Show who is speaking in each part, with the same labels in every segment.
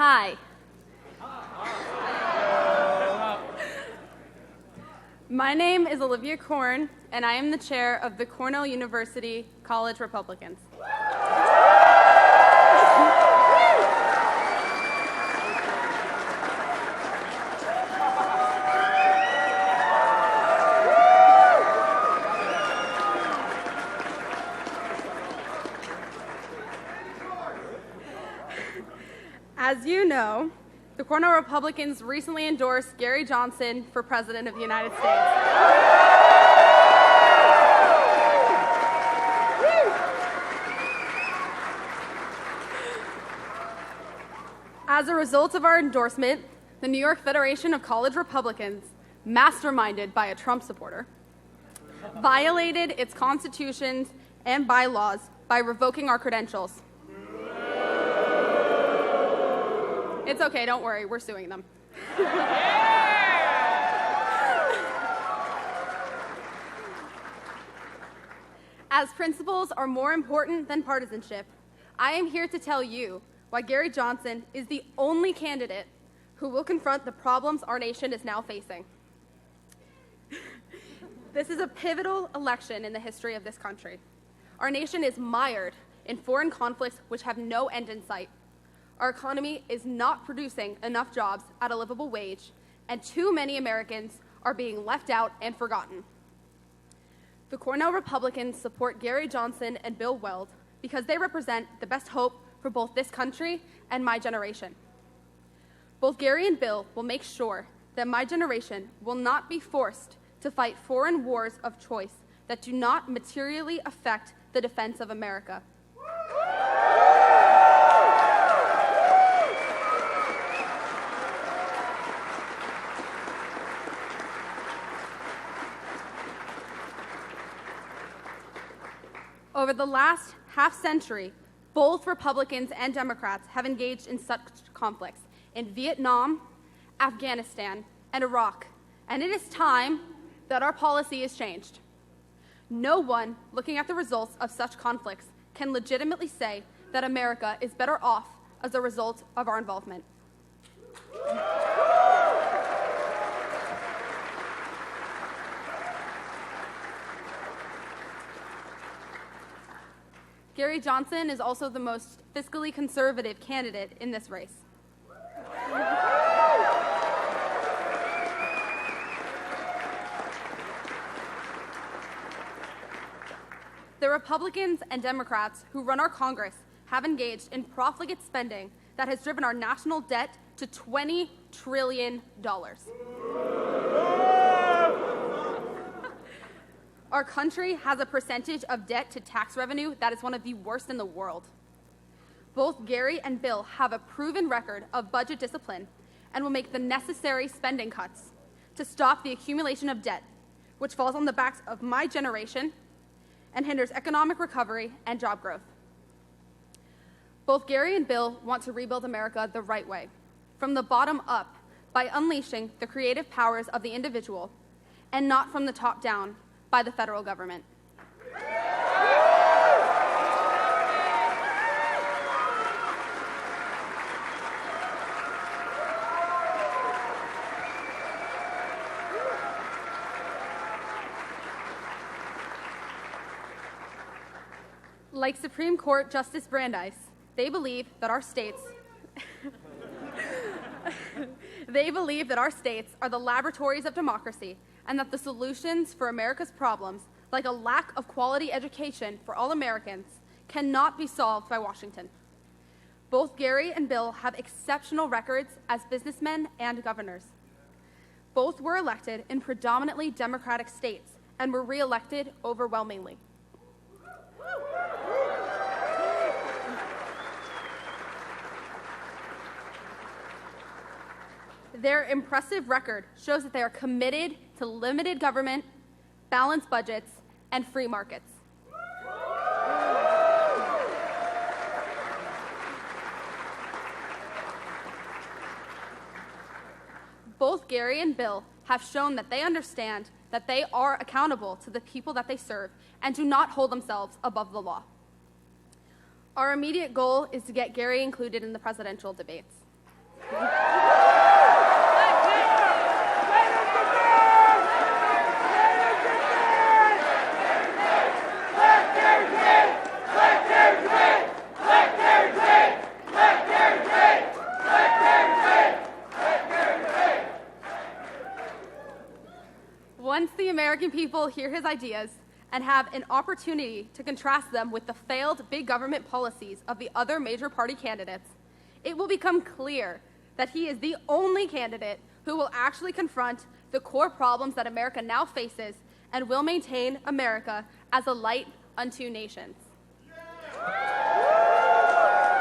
Speaker 1: Hi. My name is Olivia Korn, and I am the chair of the Cornell University College Republicans. As you know, the Cornell Republicans recently endorsed Gary Johnson for President of the United States. As a result of our endorsement, the New York Federation of College Republicans, masterminded by a Trump supporter, violated its constitutions and bylaws by revoking our credentials. It's okay, don't worry, we're suing them. As principles are more important than partisanship, I am here to tell you why Gary Johnson is the only candidate who will confront the problems our nation is now facing. This is a pivotal election in the history of this country. Our nation is mired in foreign conflicts which have no end in sight. Our economy is not producing enough jobs at a livable wage, and too many Americans are being left out and forgotten. The Cornell Republicans support Gary Johnson and Bill Weld because they represent the best hope for both this country and my generation. Both Gary and Bill will make sure that my generation will not be forced to fight foreign wars of choice that do not materially affect the defense of America. Over the last half-century, both Republicans and Democrats have engaged in such conflicts in Vietnam, Afghanistan, and Iraq, and it is time that our policy is changed. No one looking at the results of such conflicts can legitimately say that America is better off as a result of our involvement. Gary Johnson is also the most fiscally conservative candidate in this race. The Republicans and Democrats who run our Congress have engaged in profligate spending that has driven our national debt to $20 trillion. Our country has a percentage of debt to tax revenue that is one of the worst in the world. Both Gary and Bill have a proven record of budget discipline and will make the necessary spending cuts to stop the accumulation of debt, which falls on the backs of my generation and hinders economic recovery and job growth. Both Gary and Bill want to rebuild America the right way, from the bottom up, by unleashing the creative powers of the individual, and not from the top down, by the federal government. Like Supreme Court Justice Brandeis, they believe that our states are the laboratories of democracy, and that the solutions for America's problems, like a lack of quality education for all Americans, cannot be solved by Washington. Both Gary and Bill have exceptional records as businessmen and governors. Both were elected in predominantly Democratic states and were re-elected overwhelmingly. Their impressive record shows that they are committed to limited government, balanced budgets, and free markets. Both Gary and Bill have shown that they understand that they are accountable to the people that they serve and do not hold themselves above the law. Our immediate goal is to get Gary included in the presidential debates. Once the American people hear his ideas and have an opportunity to contrast them with the failed big government policies of the other major party candidates, it will become clear that he is the only candidate who will actually confront the core problems that America now faces and will maintain America as a light unto nations.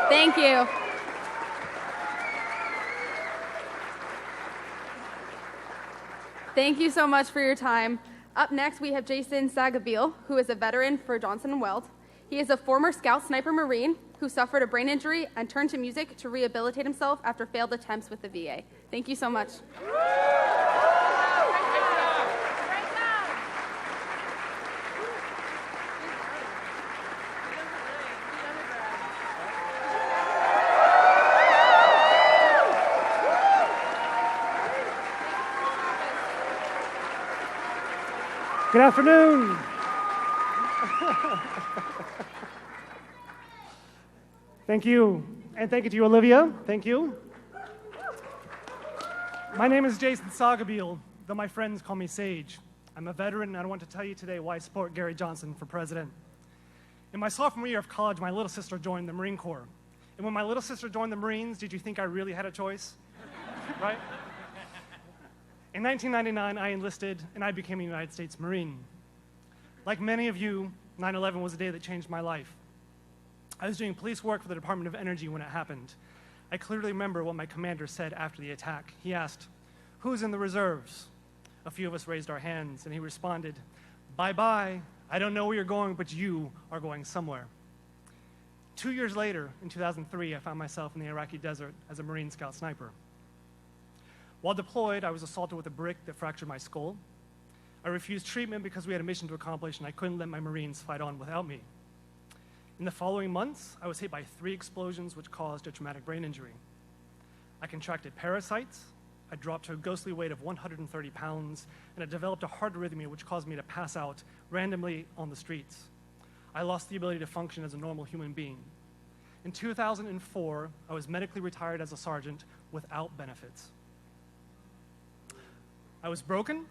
Speaker 1: Thank you. Thank you so much for your time. Up next, we have Jason Sagabil, who is a veteran for Johnson NYC. He is a former Scout Sniper Marine who suffered a brain injury and turned to music to rehabilitate himself after failed attempts with the VA. Thank you so much.
Speaker 2: Good afternoon. Thank you. And thank you to you, Olivia. Thank you. My name is Jason Sagabil, though my friends call me Sage. I'm a veteran, and I want to tell you today why I support Gary Johnson for president. In my sophomore year of college, my little sister joined the Marine Corps. And when my little sister joined the Marines, did you think I really had a choice? Right? In 1999, I enlisted, and I became a United States Marine. Like many of you, 9/11 was a day that changed my life. I was doing police work for the Department of Energy when it happened. I clearly remember what my commander said after the attack. He asked, "Who's in the reserves?" A few of us raised our hands, and he responded, "Bye-bye. I don't know where you're going, but you are going somewhere." 2 years later, in 2003, I found myself in the Iraqi desert as a Marine Scout Sniper. While deployed, I was assaulted with a brick that fractured my skull. I refused treatment because we had a mission to accomplish, and I couldn't let my Marines fight on without me. In the following months, I was hit by 3 explosions which caused a traumatic brain injury. I contracted parasites, I dropped to a ghostly weight of 130 pounds, and I developed a heart arrhythmia which caused me to pass out randomly on the streets. I lost the ability to function as a normal human being. In 2004, I was medically retired as a sergeant without benefits. I was broken,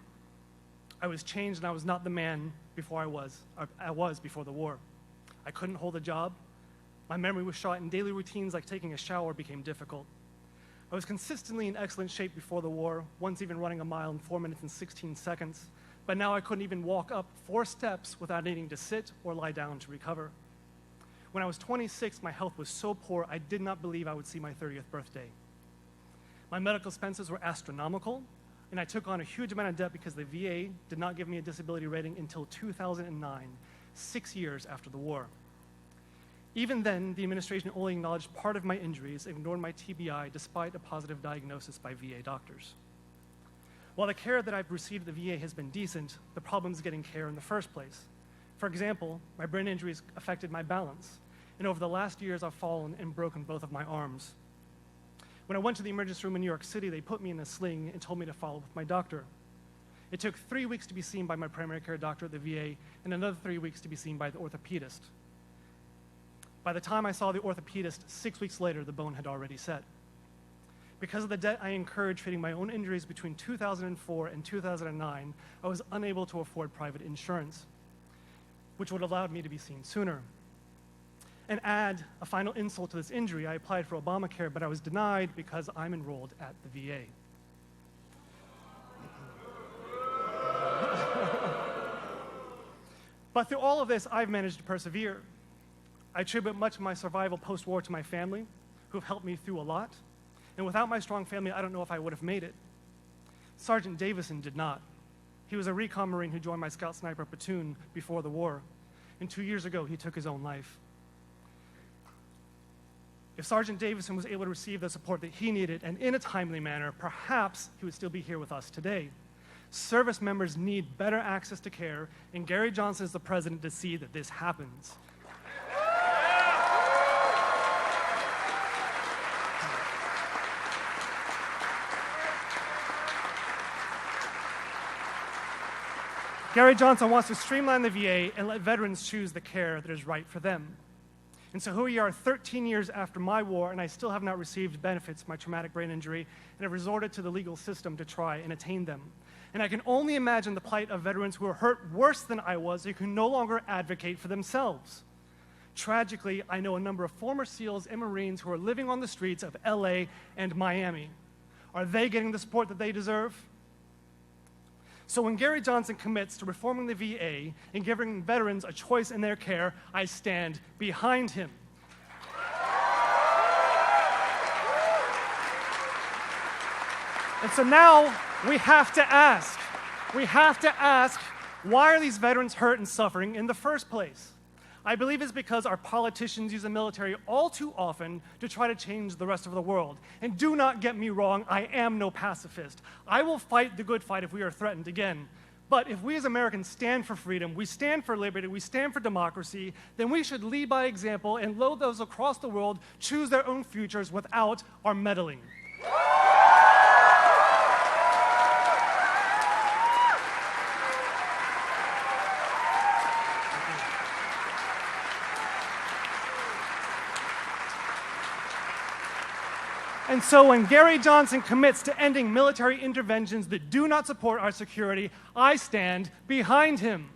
Speaker 2: I was changed, and I was not the man I was before the war. I couldn't hold a job. My memory was shot, and daily routines like taking a shower became difficult. I was consistently in excellent shape before the war, once even running a mile in 4 minutes and 16 seconds, but now I couldn't even walk up 4 steps without needing to sit or lie down to recover. When I was 26, my health was so poor, I did not believe I would see my 30th birthday. My medical expenses were astronomical, and I took on a huge amount of debt because the VA did not give me a disability rating until 2009, 6 years after the war. Even then, the administration only acknowledged part of my injuries and ignored my TBI despite a positive diagnosis by VA doctors. While the care that I've received at the VA has been decent, the problem is getting care in the first place. For example, my brain injuries affected my balance, and over the last years I've fallen and broken both of my arms. When I went to the emergency room in New York City, they put me in a sling and told me to follow with my doctor. It took 3 weeks to be seen by my primary care doctor at the VA and another 3 weeks to be seen by the orthopedist. By the time I saw the orthopedist 6 weeks later, the bone had already set. Because of the debt I incurred treating my own injuries between 2004 and 2009, I was unable to afford private insurance, which would have allowed me to be seen sooner. And add a final insult to this injury, I applied for Obamacare, but I was denied because I'm enrolled at the VA. But through all of this, I've managed to persevere. I attribute much of my survival post-war to my family, who've helped me through a lot. And without my strong family, I don't know if I would have made it. Sergeant Davison did not. He was a recon Marine who joined my Scout Sniper platoon before the war. And 2 years ago, he took his own life. If Sergeant Davison was able to receive the support that he needed, and in a timely manner, perhaps he would still be here with us today. Service members need better access to care, and Gary Johnson is the president to see that this happens. Gary Johnson wants to streamline the VA and let veterans choose the care that is right for them. And so here we are 13 years after my war, and I still have not received benefits from my traumatic brain injury, and have resorted to the legal system to try and attain them. And I can only imagine the plight of veterans who are hurt worse than I was, who can no longer advocate for themselves. Tragically, I know a number of former SEALs and Marines who are living on the streets of LA and Miami. Are they getting the support that they deserve? So when Gary Johnson commits to reforming the VA and giving veterans a choice in their care, I stand behind him. And so now we have to ask, why are these veterans hurt and suffering in the first place? I believe it's because our politicians use the military all too often to try to change the rest of the world. And do not get me wrong, I am no pacifist. I will fight the good fight if we are threatened again. But if we as Americans stand for freedom, we stand for liberty, we stand for democracy, then we should lead by example and let those across the world choose their own futures without our meddling. And so when Gary Johnson commits to ending military interventions that do not support our security, I stand behind him.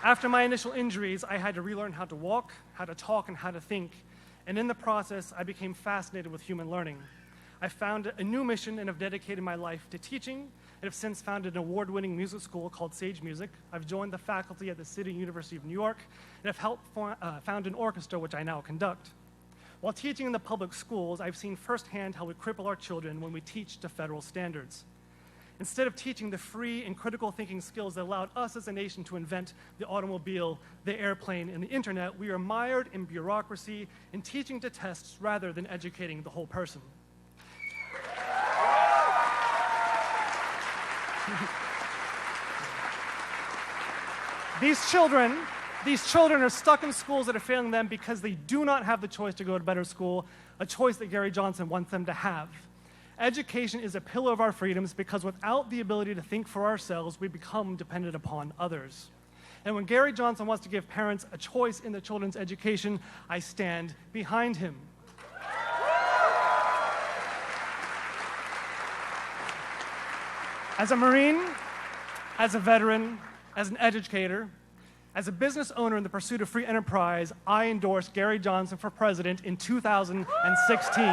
Speaker 2: After my initial injuries, I had to relearn how to walk, how to talk, and how to think. And in the process, I became fascinated with human learning. I found a new mission and have dedicated my life to teaching, and have since founded an award-winning music school called Sage Music. I've joined the faculty at the City University of New York, and have helped found an orchestra which I now conduct. While teaching in the public schools, I've seen firsthand how we cripple our children when we teach to federal standards. Instead of teaching the free and critical thinking skills that allowed us as a nation to invent the automobile, the airplane, and the internet, we are mired in bureaucracy and teaching to tests rather than educating the whole person. These children are stuck in schools that are failing them because they do not have the choice to go to better school, a choice that Gary Johnson wants them to have. Education is a pillar of our freedoms because without the ability to think for ourselves, we become dependent upon others. And when Gary Johnson wants to give parents a choice in their children's education, I stand behind him. As a Marine, as a veteran, as an educator, as a business owner in the pursuit of free enterprise, I endorse Gary Johnson for president in 2016.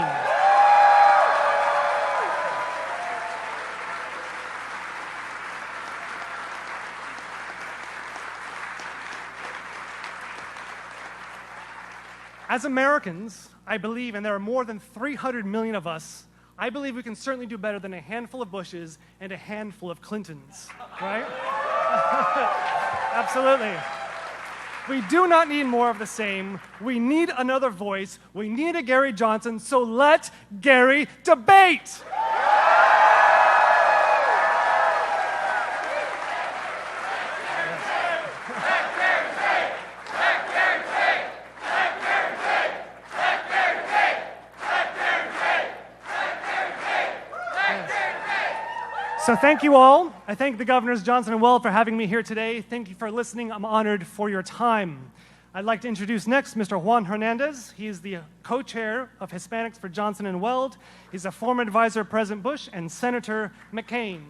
Speaker 2: As Americans, I believe, and there are more than 300 million of us, I believe we can certainly do better than a handful of Bushes and a handful of Clintons, right? Absolutely. We do not need more of the same. We need another voice. We need a Gary Johnson, so let Gary debate. So thank you all. I thank the governors Johnson and Weld for having me here today. Thank you for listening. I'm honored for your time. I'd like to introduce next Mr. Juan Hernandez. He is the co-chair of Hispanics for Johnson and Weld. He's a former advisor of President Bush and Senator McCain.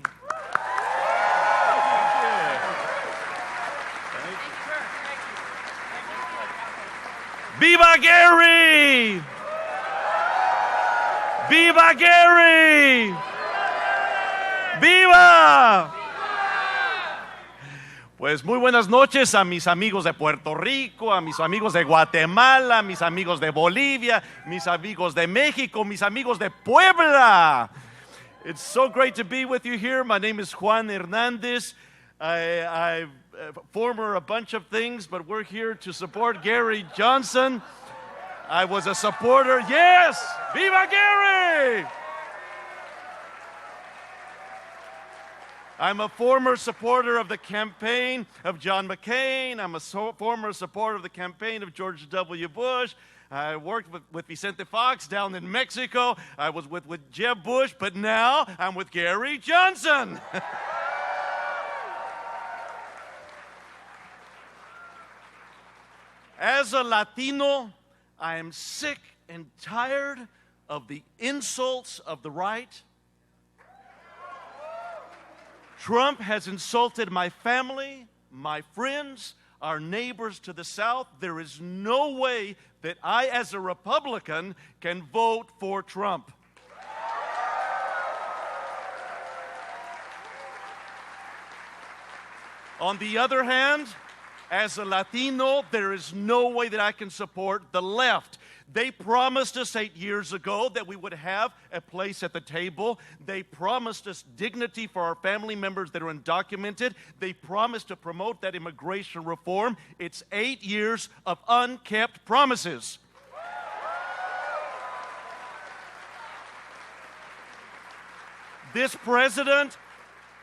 Speaker 3: Viva Gary! Viva Gary! ¡Viva! Pues muy buenas noches a mis amigos de Puerto Rico, a mis amigos de Guatemala, mis amigos de Bolivia, mis amigos de México, mis amigos de Puebla. It's so great to be with you here. My name is Juan Hernandez. I'm former a bunch of things, but we're here to support Gary Johnson. I was a supporter. Yes! Viva Gary! I'm a former supporter of the campaign of John McCain. I'm a former supporter of the campaign of George W. Bush. I worked with Vicente Fox down in Mexico. I was with Jeb Bush, but now I'm with Gary Johnson. As a Latino, I am sick and tired of the insults of the right. Trump has insulted my family, my friends, our neighbors to the south. There is no way that I, as a Republican, can vote for Trump. On the other hand, as a Latino, there is no way that I can support the left. They promised us 8 years ago that we would have a place at the table. They promised us dignity for our family members that are undocumented. They promised to promote that immigration reform. It's 8 years of unkept promises. This president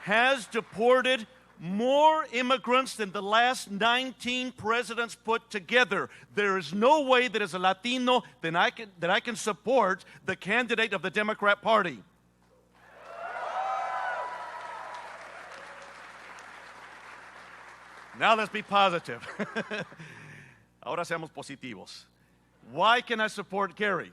Speaker 3: has deported more immigrants than the last 19 presidents put together. There is no way that as a Latino that I can support the candidate of the Democrat Party. Now let's be positive. Ahora seamos positivos. Why can I support Gary?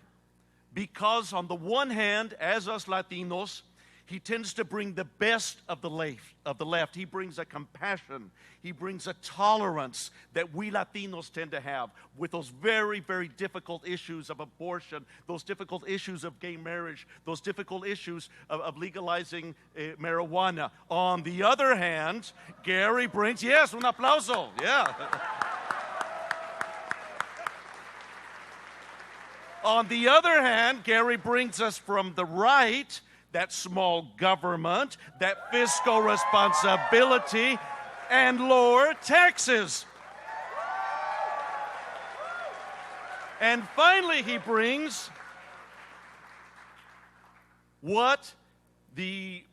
Speaker 3: Because on the one hand, as us Latinos, he tends to bring the best of the left. He brings a compassion. He brings a tolerance that we Latinos tend to have with those very, very difficult issues of abortion, those difficult issues of gay marriage, those difficult issues of legalizing marijuana. On the other hand, Gary brings, yes, un aplauso, yeah. On the other hand, Gary brings us from the right that small government, that fiscal responsibility, and lower taxes. And finally, he brings what the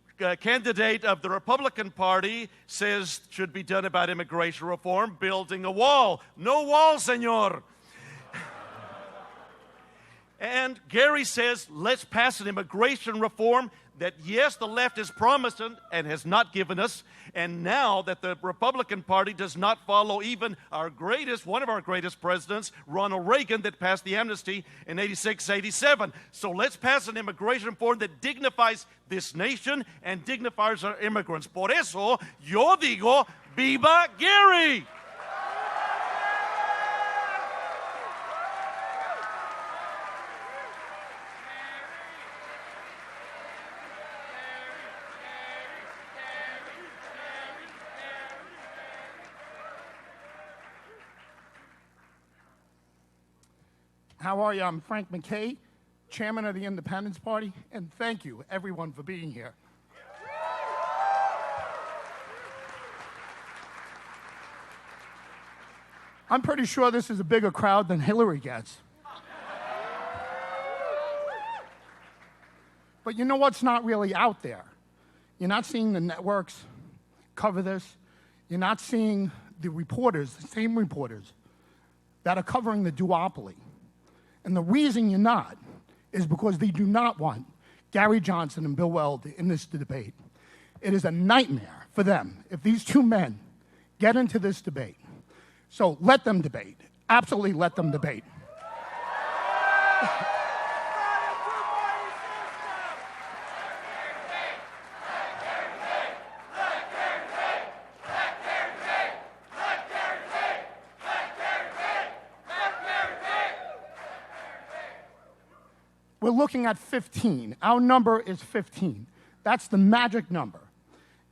Speaker 3: candidate of the Republican Party says should be done about immigration reform, building a wall. No wall, señor. And Gary says, let's pass an immigration reform that, yes, the left has promised and has not given us. And now that the Republican Party does not follow even one of our greatest presidents, Ronald Reagan, that passed the amnesty in 86, 87. So let's pass an immigration reform that dignifies this nation and dignifies our immigrants. Por eso, yo digo, viva Gary!
Speaker 4: How are you? I'm Frank McKay, Chairman of the Independence Party, and thank you, everyone, for being here. I'm pretty sure this is a bigger crowd than Hillary gets. But you know what's not really out there? You're not seeing the networks cover this. You're not seeing the reporters, the same reporters, that are covering the duopoly. And the reason you're not is because they do not want Gary Johnson and Bill Weld in this debate. It is a nightmare for them if these two men get into this debate. So let them debate. Absolutely let them debate. We're looking at 15. Our number is 15. That's the magic number.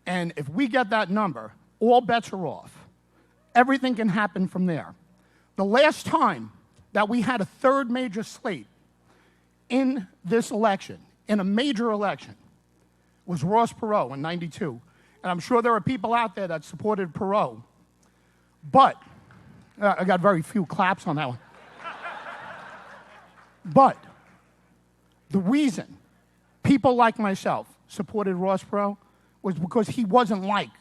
Speaker 4: And if we get that number, all bets are off. Everything can happen from there. The last time that we had a third major slate in this election, in a major election, was Ross Perot in '92. And I'm sure there are people out there that supported Perot. But, I got very few claps on that one. But, the reason people like myself supported Ross Perot was because he wasn't like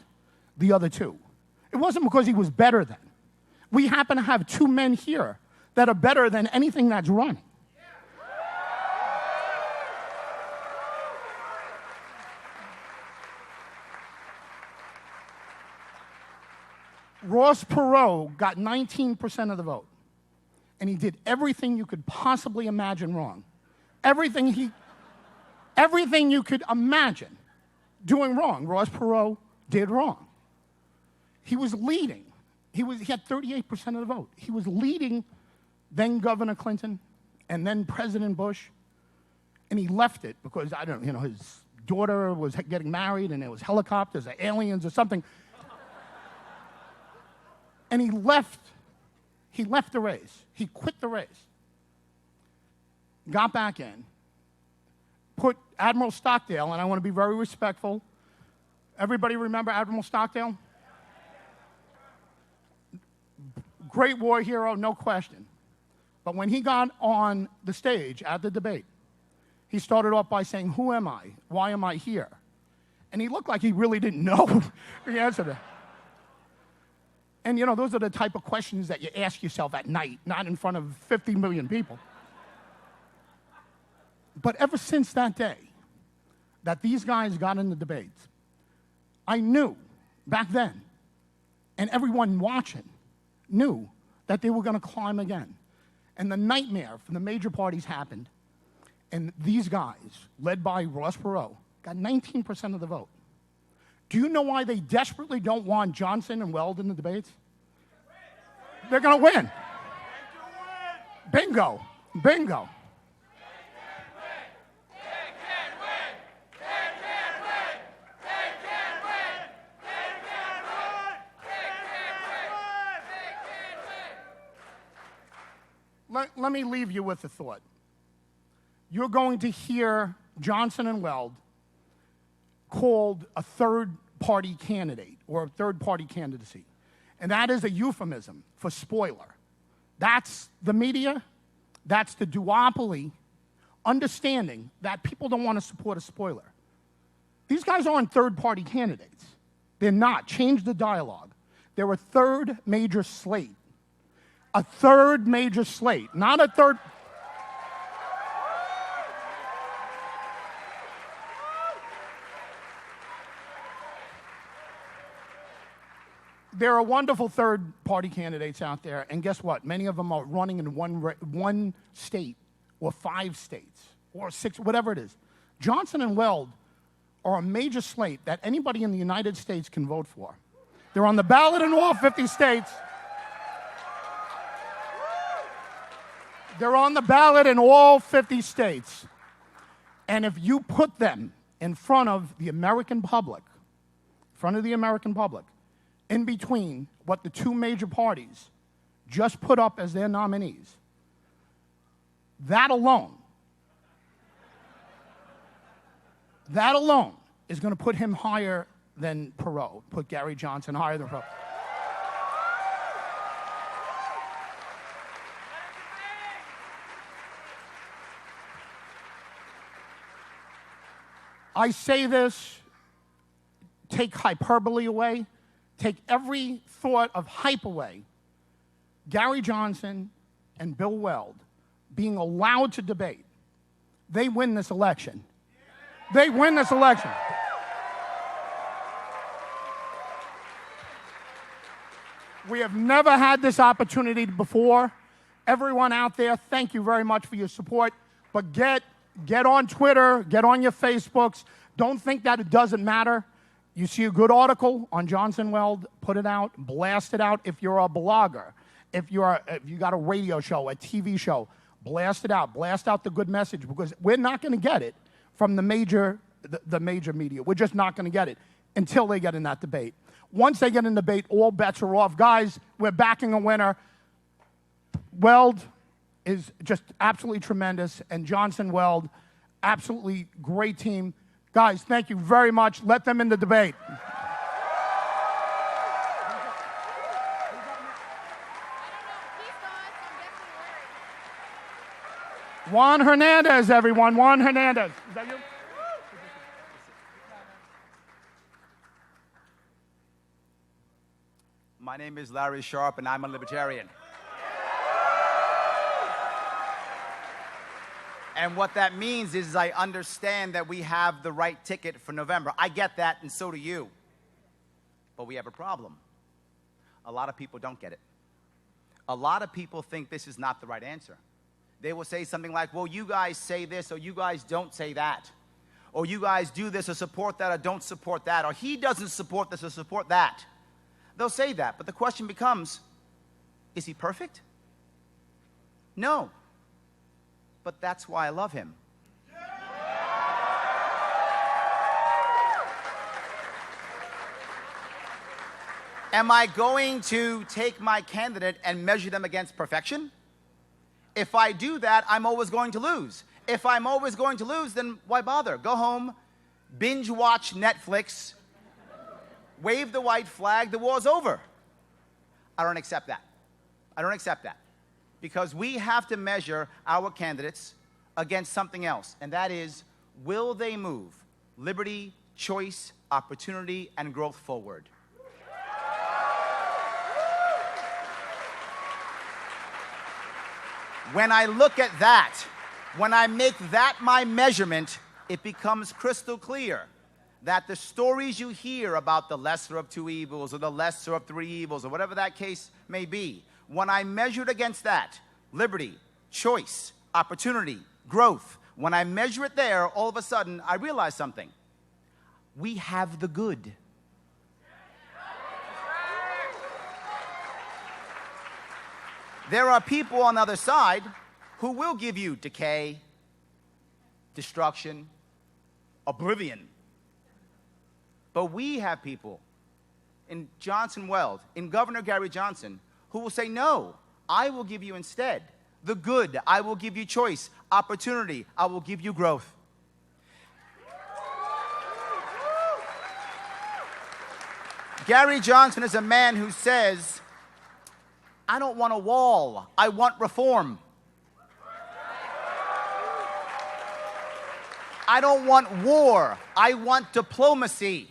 Speaker 4: the other two. It wasn't because he was better than. We happen to have two men here that are better than anything that's running. Ross Perot got 19% of the vote, and he did everything you could possibly imagine wrong. Everything you could imagine doing wrong, Ross Perot did wrong. He was leading. He had 38% of the vote. He was leading then Governor Clinton and then President Bush, and he left it because, I don't know, his daughter was getting married and there was helicopters or aliens or something. And he left the race. He quit the race. Got back in. Put Admiral Stockdale, and I want to be very respectful. Everybody remember Admiral Stockdale? Great war hero, no question. But when he got on the stage at the debate, he started off by saying, "Who am I? Why am I here?" And he looked like he really didn't know the answer to that. And, those are the type of questions that you ask yourself at night, not in front of 50 million people. But ever since that day that these guys got in the debates, I knew back then, and everyone watching knew that they were going to climb again. And the nightmare from the major parties happened, and these guys, led by Ross Perot, got 19% of the vote. Do you know why they desperately don't want Johnson and Weld in the debates? They're going to win. Bingo. Bingo. Let me leave you with a thought. You're going to hear Johnson and Weld called a third-party candidate or a third-party candidacy. And that is a euphemism for spoiler. That's the media, that's the duopoly, understanding that people don't want to support a spoiler. These guys aren't third-party candidates. They're not. Change the dialogue. They're a third major slate. A third major slate, not a third... There are wonderful third-party candidates out there, and guess what? Many of them are running in one state or 5 states or 6, whatever it is. Johnson and Weld are a major slate that anybody in the United States can vote for. They're on the ballot in all 50 states. They're on the ballot in all 50 states. And if you put them in front of the American public, in between what the two major parties just put up as their nominees, that alone is going to put him higher than Perot, put Gary Johnson higher than Perot. I say this, take hyperbole away, take every thought of hype away. Gary Johnson and Bill Weld being allowed to debate, they win this election. They win this election. We have never had this opportunity before. Everyone out there, thank you very much for your support. But get on Twitter, get on your Facebooks. Don't think that it doesn't matter. You see a good article on Johnson Weld, put it out, blast it out. If you're a blogger, if you got a radio show, a TV show, blast it out. Blast out the good message, because we're not going to get it from the major media. We're just not going to get it until they get in that debate. Once they get in the debate, all bets are off. Guys, we're backing a winner. Weld is just absolutely tremendous, and Johnson Weld, absolutely great team. Guys, thank you very much. Let them in the debate. Juan Hernandez, everyone. Juan Hernandez. Is that you?
Speaker 5: My name is Larry Sharp, and I'm a libertarian. And what that means is I understand that we have the right ticket for November. I get that, and so do you. But we have a problem. A lot of people don't get it. A lot of people think this is not the right answer. They will say something like, well, you guys say this, or you guys don't say that. Or you guys do this or support that or don't support that. Or he doesn't support this or support that. They'll say that, but the question becomes, is he perfect? No. But that's why I love him. Am I going to take my candidate and measure them against perfection? If I do that, I'm always going to lose. If I'm always going to lose, then why bother? Go home, binge watch Netflix, wave the white flag, the war's over. I don't accept that. I don't accept that. Because we have to measure our candidates against something else, and that is, will they move liberty, choice, opportunity, and growth forward? When I look at that, when I make that my measurement, it becomes crystal clear that the stories you hear about the lesser of two evils or the lesser of three evils or whatever that case may be, when I measure it against that, liberty, choice, opportunity, growth, when I measure it there, all of a sudden I realize something. We have the good. There are people on the other side who will give you decay, destruction, oblivion. But we have people in Johnson Weld, in Governor Gary Johnson, who will say, no, I will give you instead the good. I will give you choice, opportunity. I will give you growth. Gary Johnson is a man who says, I don't want a wall. I want reform. I don't want war. I want diplomacy.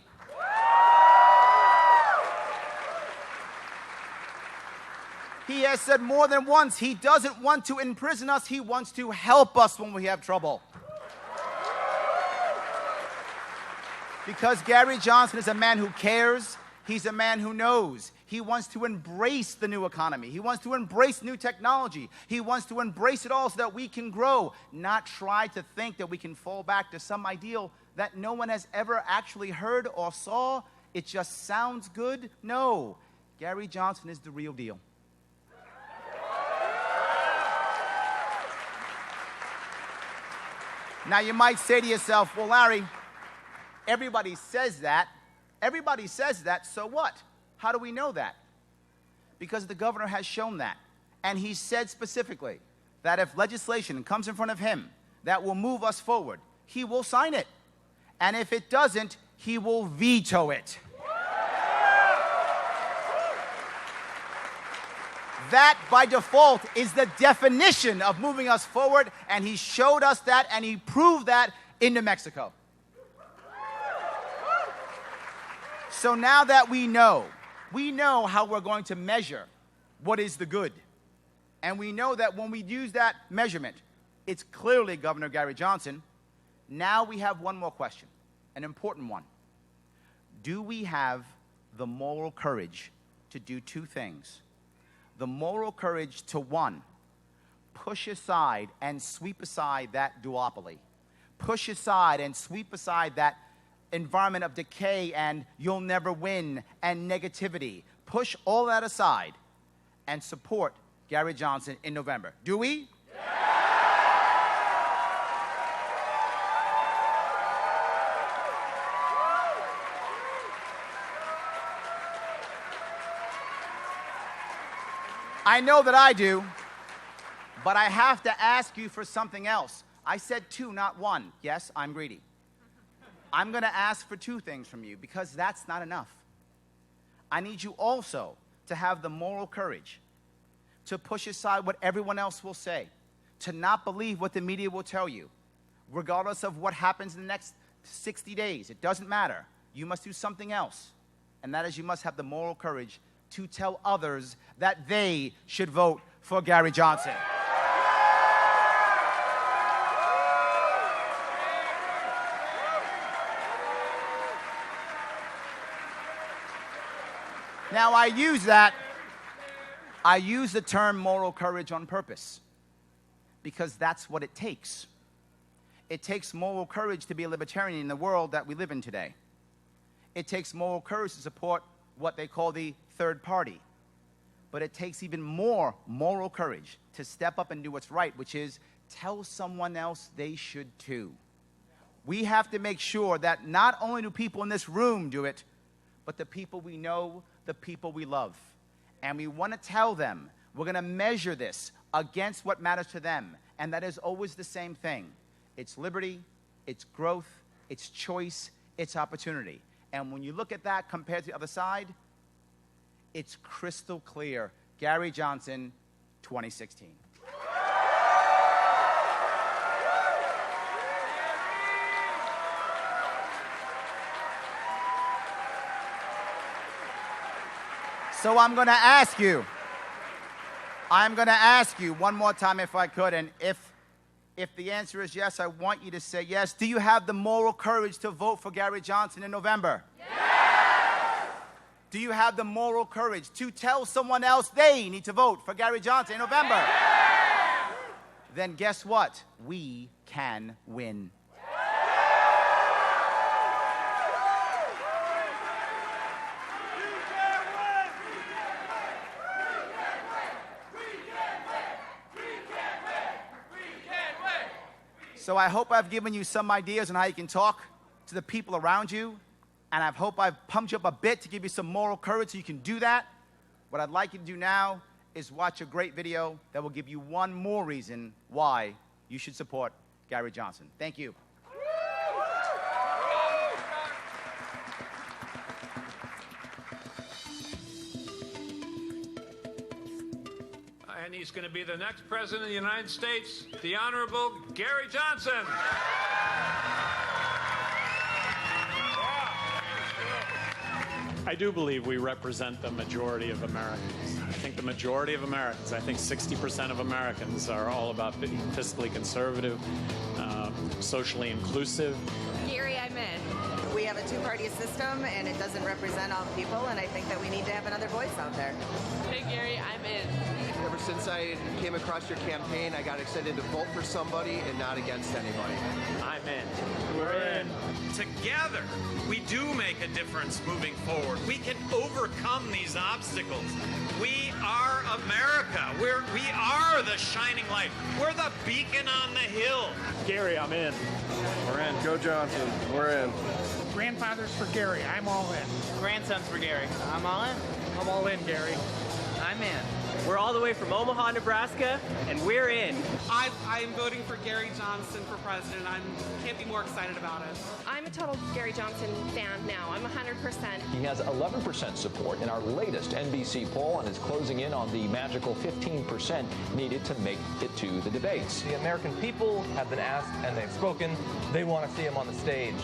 Speaker 5: He has said more than once, he doesn't want to imprison us. He wants to help us when we have trouble. Because Gary Johnson is a man who cares. He's a man who knows. He wants to embrace the new economy. He wants to embrace new technology. He wants to embrace it all so that we can grow, not try to think that we can fall back to some ideal that no one has ever actually heard or saw. It just sounds good. No, Gary Johnson is the real deal. Now you might say to yourself, well, Larry, everybody says that. Everybody says that, so what? How do we know that? Because the governor has shown that. And he said specifically that if legislation comes in front of him that will move us forward, he will sign it. And if it doesn't, he will veto it. That, by default, is the definition of moving us forward, and he showed us that, and he proved that in New Mexico. So now that we know how we're going to measure what is the good. And we know that when we use that measurement, it's clearly Governor Gary Johnson. Now we have one more question, an important one. Do we have the moral courage to do two things? The moral courage to, one, push aside and sweep aside that duopoly. Push aside and sweep aside that environment of decay and you'll never win and negativity. Push all that aside and support Gary Johnson in November. Do we? Yeah! I know that I do, but I have to ask you for something else. I said two, not one. Yes, I'm greedy. I'm going to ask for two things from you because that's not enough. I need you also to have the moral courage to push aside what everyone else will say, to not believe what the media will tell you, regardless of what happens in the next 60 days. It doesn't matter. You must do something else, and that is you must have the moral courage to tell others that they should vote for Gary Johnson. Now, I use the term moral courage on purpose because that's what it takes. It takes moral courage to be a libertarian in the world that we live in today. It takes moral courage to support what they call the third party. But it takes even more moral courage to step up and do what's right, which is tell someone else they should too. We have to make sure that not only do people in this room do it, but the people we know, the people we love. And we want to tell them, we're going to measure this against what matters to them. And that is always the same thing. It's liberty, it's growth, it's choice, it's opportunity. And when you look at that compared to the other side, it's crystal clear. Gary Johnson, 2016. So I'm going to ask you one more time if I could, and if the answer is yes, I want you to say yes. Do you have the moral courage to vote for Gary Johnson in November? Yes! Do you have the moral courage to tell someone else they need to vote for Gary Johnson in November? Yes! Then guess what? We can win. So I hope I've given you some ideas on how you can talk to the people around you. And I hope I've pumped you up a bit to give you some moral courage so you can do that. What I'd like you to do now is watch a great video that will give you one more reason why you should support Gary Johnson. Thank you.
Speaker 6: And he's going to be the next president of the United States, the Honorable Gary Johnson.
Speaker 7: I do believe we represent the majority of Americans. I think the majority of Americans, I think 60% of Americans are all about being fiscally conservative, socially inclusive.
Speaker 8: Gary, I'm in. We have a two-party system, and it doesn't represent all people, and I think that we need to have another voice out there.
Speaker 9: Hey, Gary, I'm in.
Speaker 10: Ever since I came across your campaign, I got excited to vote for somebody and not against anybody.
Speaker 7: I'm in. We're in.
Speaker 11: Together, we do make a difference moving forward. We can overcome these obstacles. We are America. We are the shining light. We're the beacon on the hill.
Speaker 7: Gary, I'm in.
Speaker 10: We're in. Go Johnson. We're in.
Speaker 12: Grandfathers for Gary. I'm all in.
Speaker 13: Grandsons for Gary. I'm all in.
Speaker 12: I'm all in, Gary.
Speaker 13: I'm in. We're all the way from Omaha, Nebraska, and we're in.
Speaker 9: I'm voting for Gary Johnson for president. I can't be more excited about it.
Speaker 14: I'm a total Gary Johnson fan now. I'm 100%.
Speaker 15: He has 11% support in our latest NBC poll and is closing in on the magical 15% needed to make it to the debates.
Speaker 16: The American people have been asked and they've spoken. They want to see him on the stage.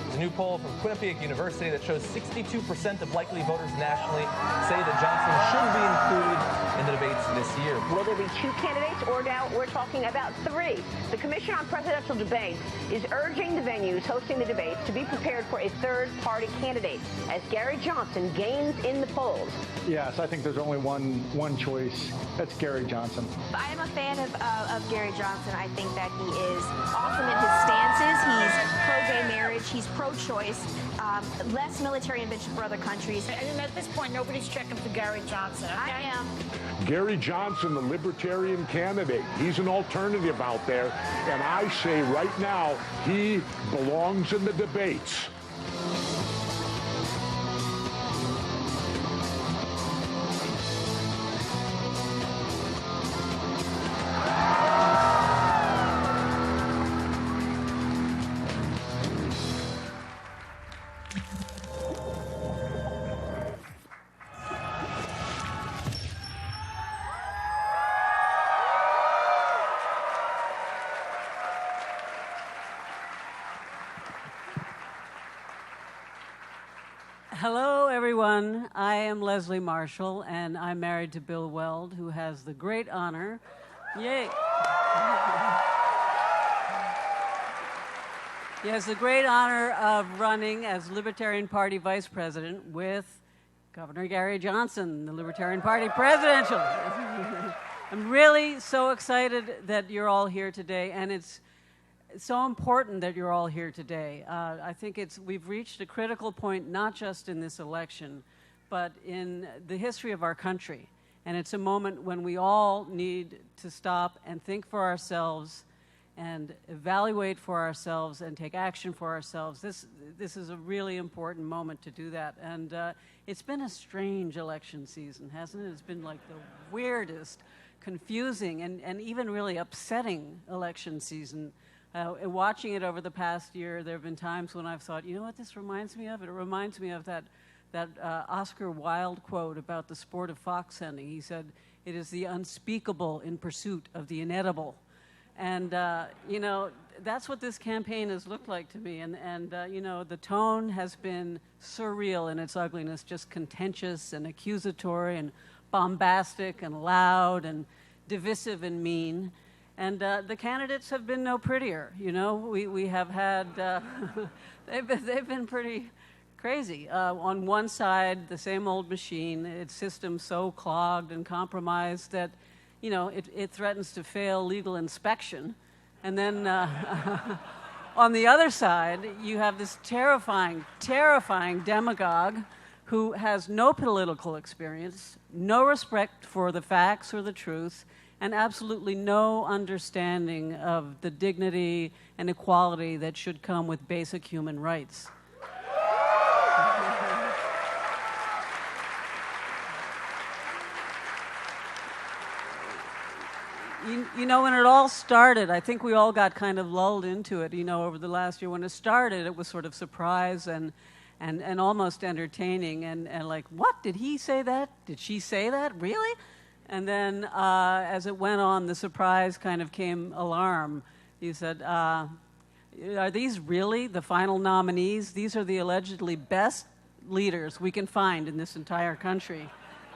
Speaker 16: There's a new poll from Quinnipiac University that shows 62% of likely voters nationally say that Johnson should be included in the debates this year.
Speaker 17: Will there be two candidates, or now we're talking about three? The Commission on Presidential Debates is urging the venues hosting the debates to be prepared for a third-party candidate as Gary Johnson gains in the polls.
Speaker 18: Yes, I think there's only one choice. That's Gary Johnson.
Speaker 19: I am a fan of Gary Johnson. I think that he is awesome in his stances. He's pro-gay marriage. He's pro-choice. Less military intervention for other countries.
Speaker 20: And at this point, nobody's checking for Gary Johnson. Okay?
Speaker 19: I am.
Speaker 6: Gary Johnson, the libertarian candidate. He's an alternative out there. And I say right now, he belongs in the debates.
Speaker 21: am Leslie Marshall, and I'm married to Bill Weld, who has the great honor, yay! He has the great honor of running as Libertarian Party Vice President with Governor Gary Johnson, the Libertarian Party presidential. I'm really so excited that you're all here today, and it's so important that you're all here today. I think we've reached a critical point, not just in this election, but in the history of our country. And it's a moment when we all need to stop and think for ourselves and evaluate for ourselves and take action for ourselves. This is a really important moment to do that. And it's been a strange election season, hasn't it? It's been like the weirdest, confusing, and even really upsetting election season. Watching it over the past year, there have been times when I've thought, you know what this reminds me of? It reminds me of that Oscar Wilde quote about the sport of fox hunting. He said, "It is the unspeakable in pursuit of the inedible." And, you know, that's what this campaign has looked like to me. And you know, the tone has been surreal in its ugliness, just contentious and accusatory and bombastic and loud and divisive and mean. And the candidates have been no prettier. You know, we have had, they've been pretty crazy. On one side, the same old machine, its system so clogged and compromised that, you know, it threatens to fail legal inspection. And then on the other side, you have this terrifying, terrifying demagogue who has no political experience, no respect for the facts or the truth, and absolutely no understanding of the dignity and equality that should come with basic human rights. You know, when it all started, I think we all got kind of lulled into it, you know, over the last year. When it started, it was sort of surprise and almost entertaining and like, what, did he say that? Did she say that? Really? And then as it went on, the surprise kind of came alarm. He said, are these really the final nominees? These are the allegedly best leaders we can find in this entire country.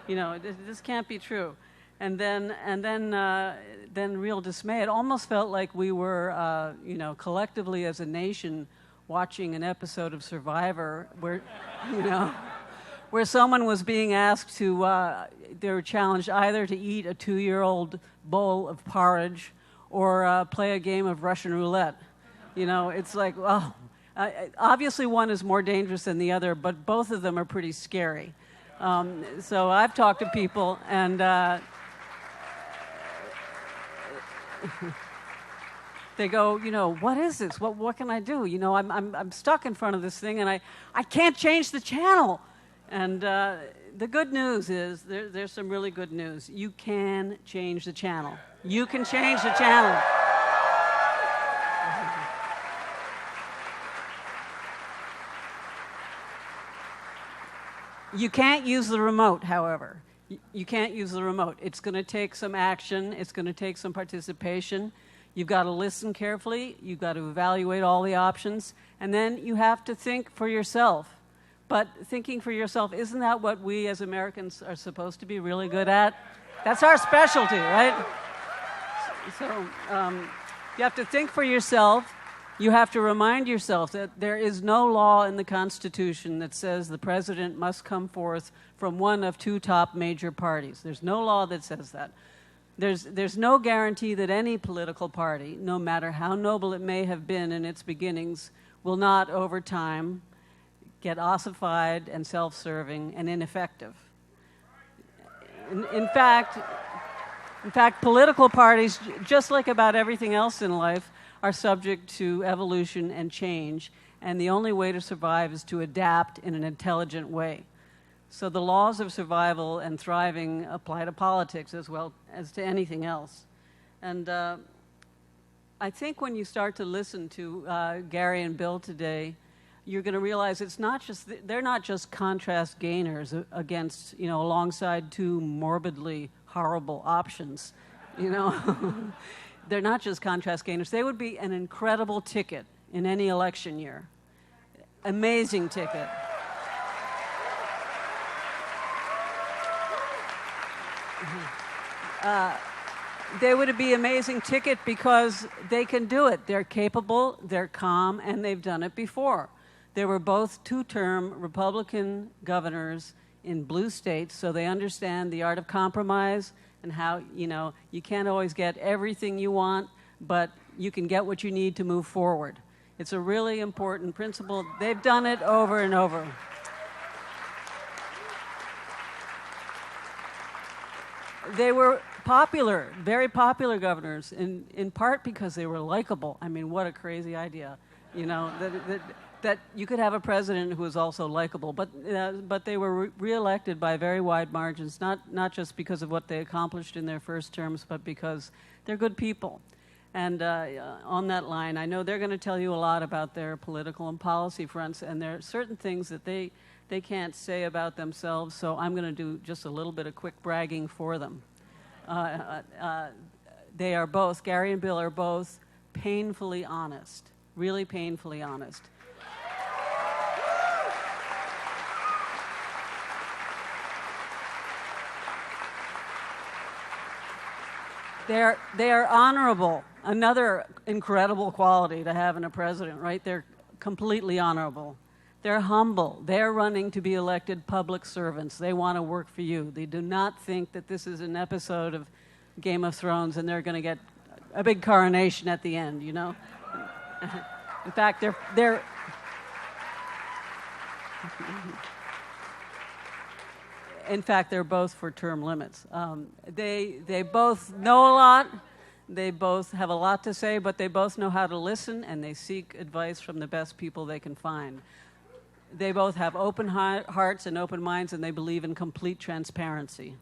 Speaker 21: You know, this can't be true. And then real dismay. It almost felt like we were, you know, collectively as a nation watching an episode of Survivor where, you know, where someone was being asked to, they were challenged either to eat a 2-year-old bowl of porridge or play a game of Russian roulette. You know, it's like, well, obviously one is more dangerous than the other, but both of them are pretty scary. So I've talked to people and they go, you know, what is this? What can I do? You know, I'm stuck in front of this thing and I can't change the channel. And the good news is, there's some really good news. You can change the channel. You can change the channel. You can't use the remote, however. You can't use the remote. It's going to take some action. It's going to take some participation. You've got to listen carefully. You've got to evaluate all the options. And then you have to think for yourself. But thinking for yourself, isn't that what we as Americans are supposed to be really good at? That's our specialty, right? So you have to think for yourself. You have to remind yourself that there is no law in the Constitution that says the president must come forth from one of two top major parties. There's no law that says that. There's no guarantee that any political party, no matter how noble it may have been in its beginnings, will not, over time, get ossified and self-serving and ineffective. In fact, political parties, just like about everything else in life, are subject to evolution and change, and the only way to survive is to adapt in an intelligent way. So the laws of survival and thriving apply to politics as well as to anything else. And I think when you start to listen to Gary and Bill today, you're going to realize it's not just they're not just contrast gainers against, you know, alongside two morbidly horrible options, you know. They're not just contrast gainers. They would be an incredible ticket in any election year. Amazing ticket. They would be amazing ticket because they can do it. They're capable, they're calm, and they've done it before. They were both two-term Republican governors in blue states, so they understand the art of compromise and how, you can't always get everything you want, but you can get what you need to move forward. It's a really important principle. They've done it over and over. They were popular, very popular governors, in part because they were likable. I mean, what a crazy idea, that you could have a president who was also likable. But they were reelected by very wide margins, not just because of what they accomplished in their first terms, but because they're good people. And on that line, I know they're going to tell you a lot about their political and policy fronts, and there are certain things that they can't say about themselves, so I'm going to do just a little bit of quick bragging for them. They are both, Gary and Bill are both painfully honest, really painfully honest. They are honorable. Another incredible quality to have in a president, right? They're completely honorable. They're humble. They're running to be elected public servants. They want to work for you. They do not think that this is an episode of Game of Thrones and they're going to get a big coronation at the end, In fact, they're in fact, they're both for term limits. They both know a lot. They both have a lot to say, but they both know how to listen, and they seek advice from the best people they can find. They both have open hearts and open minds, and they believe in complete transparency.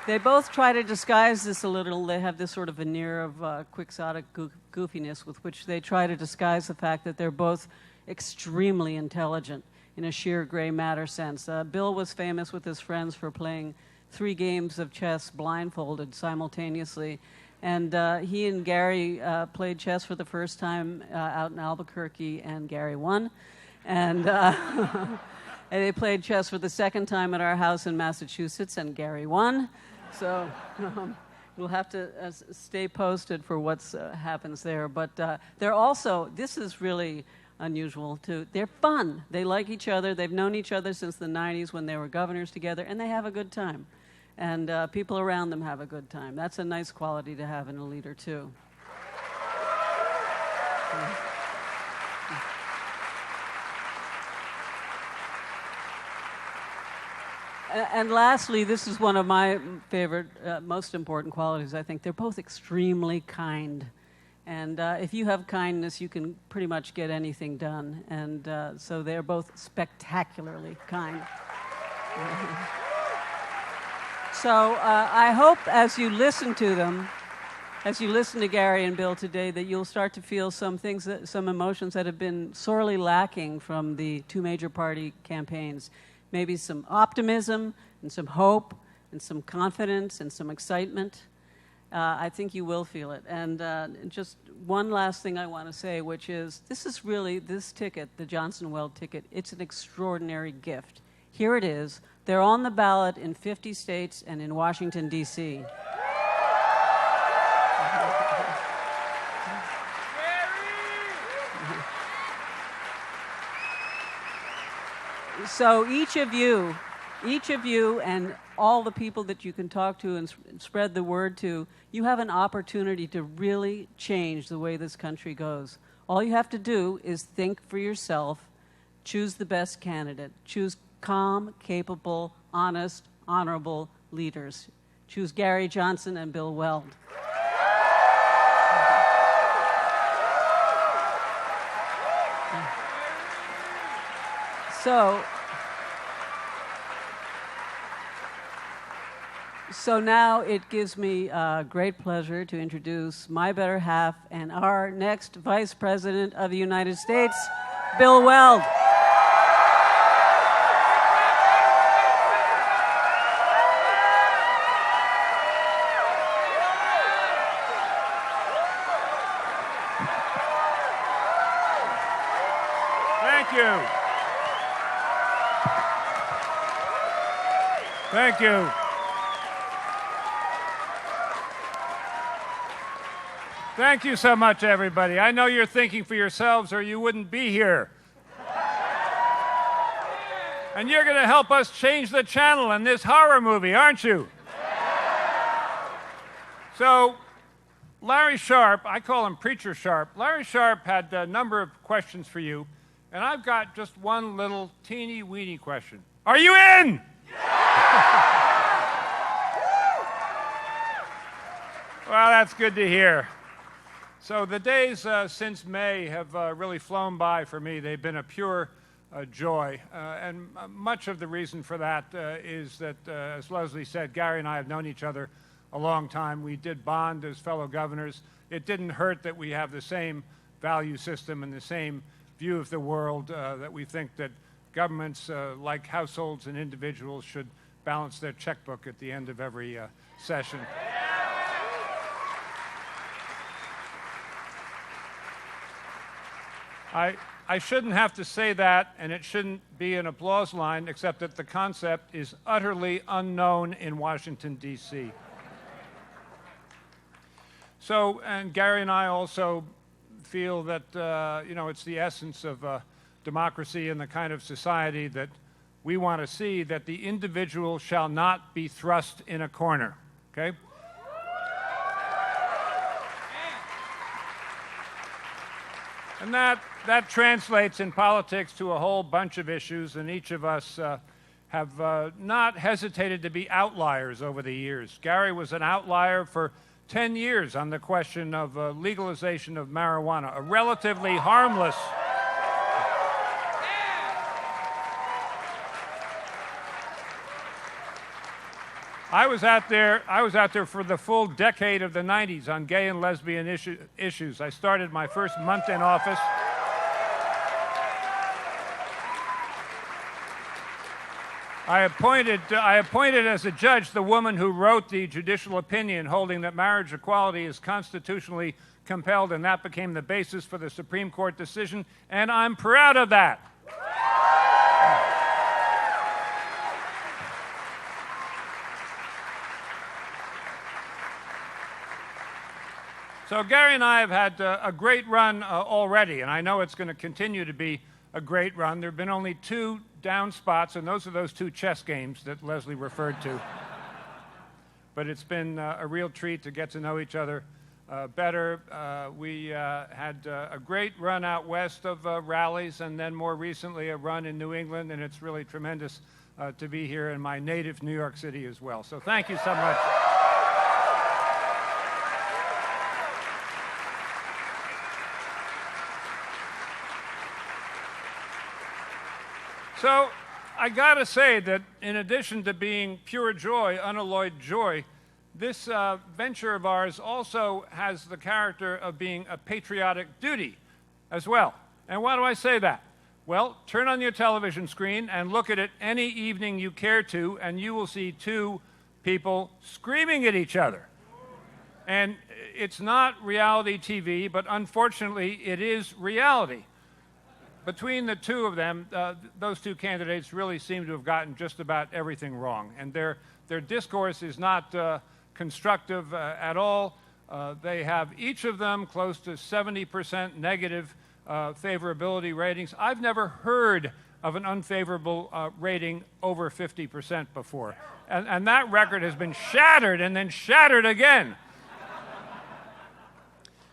Speaker 21: They both try to disguise this a little. They have this sort of veneer of quixotic goofiness with which they try to disguise the fact that they're both extremely intelligent in a sheer gray matter sense. Bill was famous with his friends for playing 3 games of chess blindfolded simultaneously. And he and Gary played chess for the first time out in Albuquerque, and Gary won. And, and they played chess for the second time at our house in Massachusetts, and Gary won. So we'll have to stay posted for what happens there. But they're also, this is really unusual too, they're fun. They like each other. They've known each other since the 90s when they were governors together, and they have a good time. And people around them have a good time. That's a nice quality to have in a leader, too. And lastly, this is one of my favorite, most important qualities, I think. They're both extremely kind. And if you have kindness, you can pretty much get anything done. And so they're both spectacularly kind. So I hope as you listen to them, as you listen to Gary and Bill today, that you'll start to feel some things, some emotions that have been sorely lacking from the 2 major party campaigns. Maybe some optimism and some hope and some confidence and some excitement. I think you will feel it. And just one last thing I want to say, which is this ticket, the Johnson Weld ticket, it's an extraordinary gift. Here it is. They're on the ballot in 50 states and in Washington, D.C. So each of you and all the people that you can talk to and spread the word to, you have an opportunity to really change the way this country goes. All you have to do is think for yourself, choose the best candidate, choose calm, capable, honest, honorable leaders. Choose Gary Johnson and Bill Weld. So now it gives me great pleasure to introduce my better half and our next Vice President of the United States, Bill Weld.
Speaker 1: Thank you. Thank you. Thank you so much, everybody. I know you're thinking for yourselves or you wouldn't be here. And you're going to help us change the channel in this horror movie, aren't you? So, Larry Sharp, I call him Preacher Sharp. Larry Sharp had a number of questions for you, and I've got just one little teeny weeny question. Are you in? Well, that's good to hear. So the days since May have really flown by for me. They've been a pure joy. And much of the reason for that is that, as Leslie said, Gary and I have known each other a long time. We did bond as fellow governors. It didn't hurt that we have the same value system and the same view of the world, that we think that governments, like households and individuals, should balance their checkbook at the end of every session. I shouldn't have to say that, and it shouldn't be an applause line, except that the concept is utterly unknown in Washington, D.C. So, and Gary and I also feel that, it's the essence of democracy and the kind of society that we want to see, that the individual shall not be thrust in a corner, okay? And that translates in politics to a whole bunch of issues, and each of us have not hesitated to be outliers over the years. Gary was an outlier for 10 years on the question of legalization of marijuana, a relatively harmless. I was out there for the full decade of the 90s on gay and lesbian issues. I started my first month in office. I appointed as a judge the woman who wrote the judicial opinion holding that marriage equality is constitutionally compelled, and that became the basis for the Supreme Court decision, and I'm proud of that. So Gary and I have had a great run already, and I know it's going to continue to be a great run. There have been only 2 down spots, and those are those 2 chess games that Leslie referred to. But it's been a real treat to get to know each other better. We had a great run out west of rallies, and then more recently a run in New England, and it's really tremendous to be here in my native New York City as well. So thank you so much. So I got to say that in addition to being pure joy, unalloyed joy, this venture of ours also has the character of being a patriotic duty as well. And why do I say that? Well, turn on your television screen and look at it any evening you care to, and you will see 2 people screaming at each other. And it's not reality TV, but unfortunately it is reality. Between the 2 of them, those 2 candidates really seem to have gotten just about everything wrong. And their discourse is not constructive at all. They have each of them close to 70% negative favorability ratings. I've never heard of an unfavorable rating over 50% before. And that record has been shattered and then shattered again.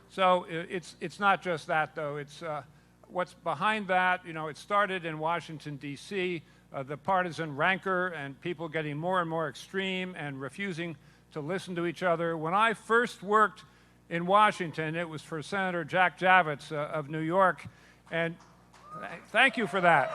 Speaker 1: So it's not just that, though. It's what's behind that. It started in Washington, D.C., the partisan rancor and people getting more and more extreme and refusing to listen to each other. When I first worked in Washington, it was for Senator Jack Javits of New York, and thank you for that.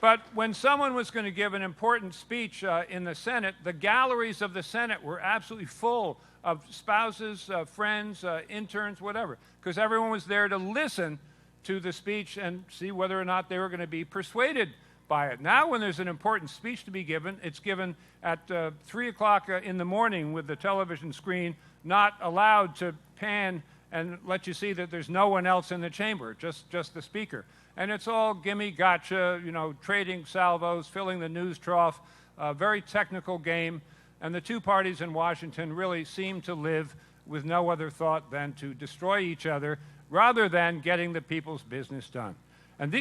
Speaker 1: But when someone was going to give an important speech in the Senate, the galleries of the Senate were absolutely full of spouses, friends, interns, whatever, because everyone was there to listen to the speech and see whether or not they were going to be persuaded by it. Now when there's an important speech to be given, it's given at 3 o'clock in the morning with the television screen not allowed to pan and let you see that there's no one else in the chamber, just the speaker. And it's all gimme gotcha, you know, trading salvos, filling the news trough, a very technical game. And the two parties in Washington really seem to live with no other thought than to destroy each other rather than getting the people's business done. And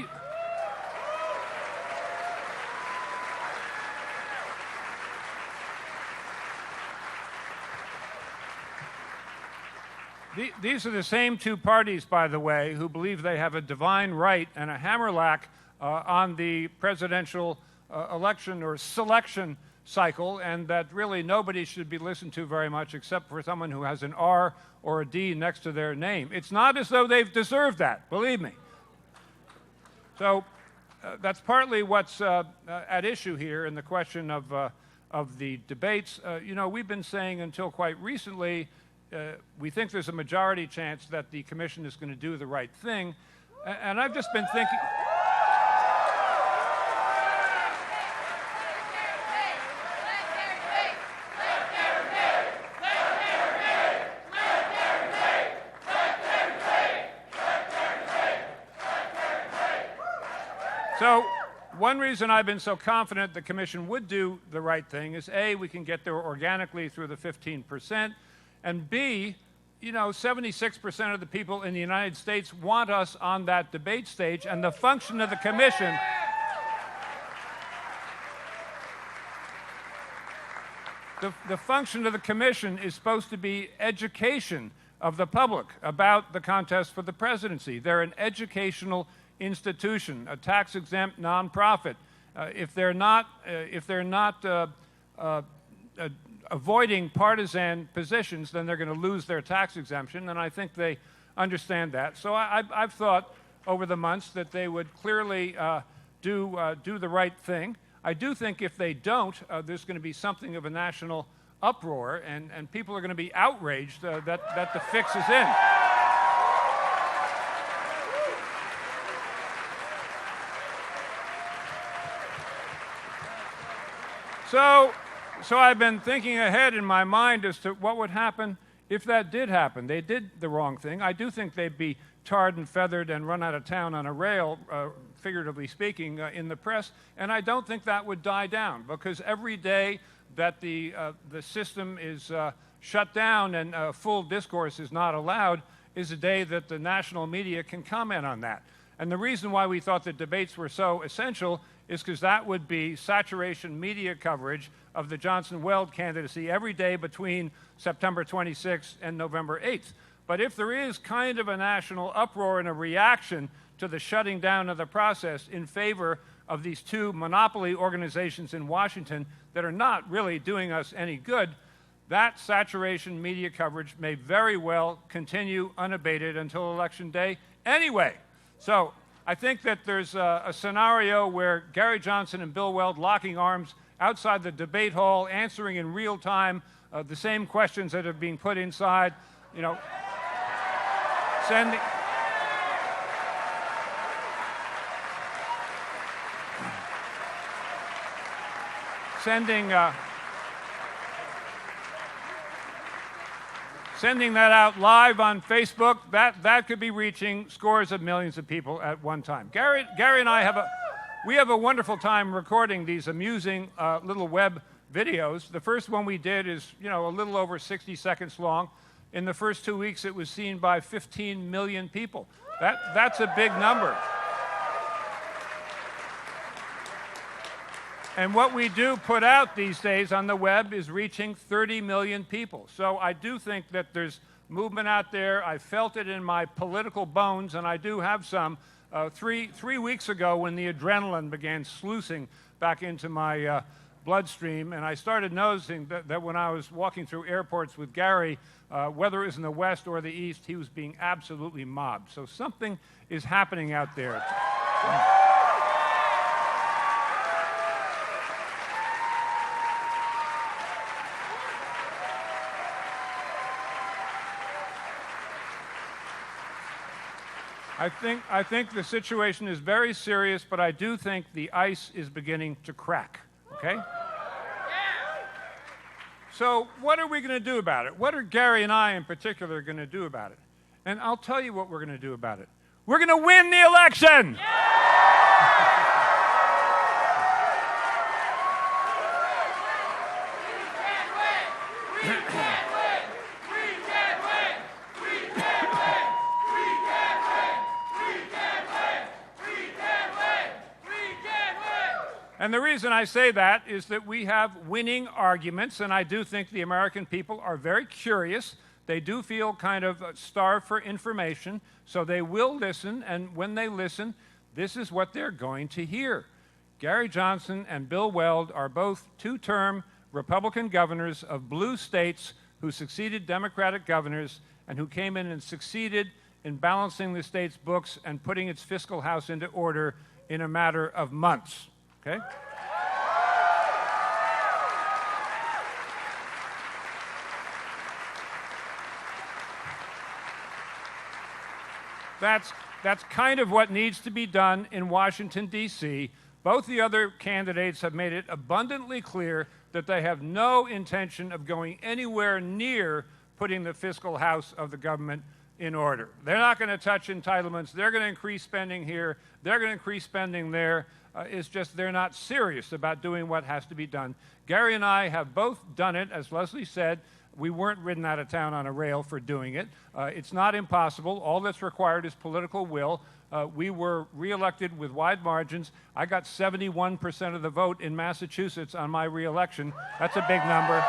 Speaker 1: these are the same two parties, by the way, who believe they have a divine right and a hammerlack on the presidential election or selection cycle, and that really nobody should be listened to very much except for someone who has an R or a D next to their name. It's not as though they've deserved that, believe me. So that's partly what's at issue here in the question of the debates. You know, we've been saying until quite recently, we think there's a majority chance that the commission is going to do the right thing. And I've just been thinking... So one reason I've been so confident the commission would do the right thing is A, we can get there organically through the 15%, and B, you know, 76% of the people in the United States want us on that debate stage, and the function of the commission the function of the commission is supposed to be education of the public about the contest for the presidency. They're an educational institution, a tax-exempt nonprofit. If they're not avoiding partisan positions, then they're going to lose their tax exemption, and I think they understand that. So I've thought over the months that they would clearly do the right thing. I do think if they don't, there's going to be something of a national uproar, and people are going to be outraged that the fix is in. So I've been thinking ahead in my mind as to what would happen if that did happen. They did the wrong thing. I do think they'd be tarred and feathered and run out of town on a rail, figuratively speaking, in the press, and I don't think that would die down, because every day that the system is shut down and full discourse is not allowed is a day that the national media can comment on that. And the reason why we thought the debates were so essential is because that would be saturation media coverage of the Johnson-Weld candidacy every day between September 26th and November 8th. But if there is kind of a national uproar and a reaction to the shutting down of the process in favor of these two monopoly organizations in Washington that are not really doing us any good, that saturation media coverage may very well continue unabated until Election Day anyway. So I think that there's a scenario where Gary Johnson and Bill Weld locking arms outside the debate hall, answering in real time the same questions that are being put inside, you know, sending that out live on Facebook, that could be reaching scores of millions of people at one time. Gary and I have a wonderful time recording these amusing little web videos. The first one we did is, you know, a little over 60 seconds long. In the first 2 weeks, it was seen by 15 million people. That's a big number. And what we do put out these days on the web is reaching 30 million people. So I do think that there's movement out there. I felt it in my political bones, and I do have some. Three weeks ago, when the adrenaline began sluicing back into my bloodstream, and I started noticing that when I was walking through airports with Gary, whether it was in the West or the East, he was being absolutely mobbed. So something is happening out there. I think the situation is very serious, but I do think the ice is beginning to crack, okay? So what are we going to do about it? What are Gary and I in particular going to do about it? And I'll tell you what we're going to do about it. We're going to win the election! And the reason I say that is that we have winning arguments, and I do think the American people are very curious. They do feel kind of starved for information, so they will listen, and when they listen, this is what they're going to hear. Gary Johnson and Bill Weld are both two-term Republican governors of blue states who succeeded Democratic governors and who came in and succeeded in balancing the state's books and putting its fiscal house into order in a matter of months. Okay? That's kind of what needs to be done in Washington, D.C. Both the other candidates have made it abundantly clear that they have no intention of going anywhere near putting the fiscal house of the government in order. They're not going to touch entitlements. They're going to increase spending here. They're going to increase spending there. It's just they're not serious about doing what has to be done. Gary and I have both done it. As Leslie said, we weren't ridden out of town on a rail for doing it. It's not impossible. All that's required is political will. We were reelected with wide margins. I got 71% of the vote in Massachusetts on my reelection. That's a big number.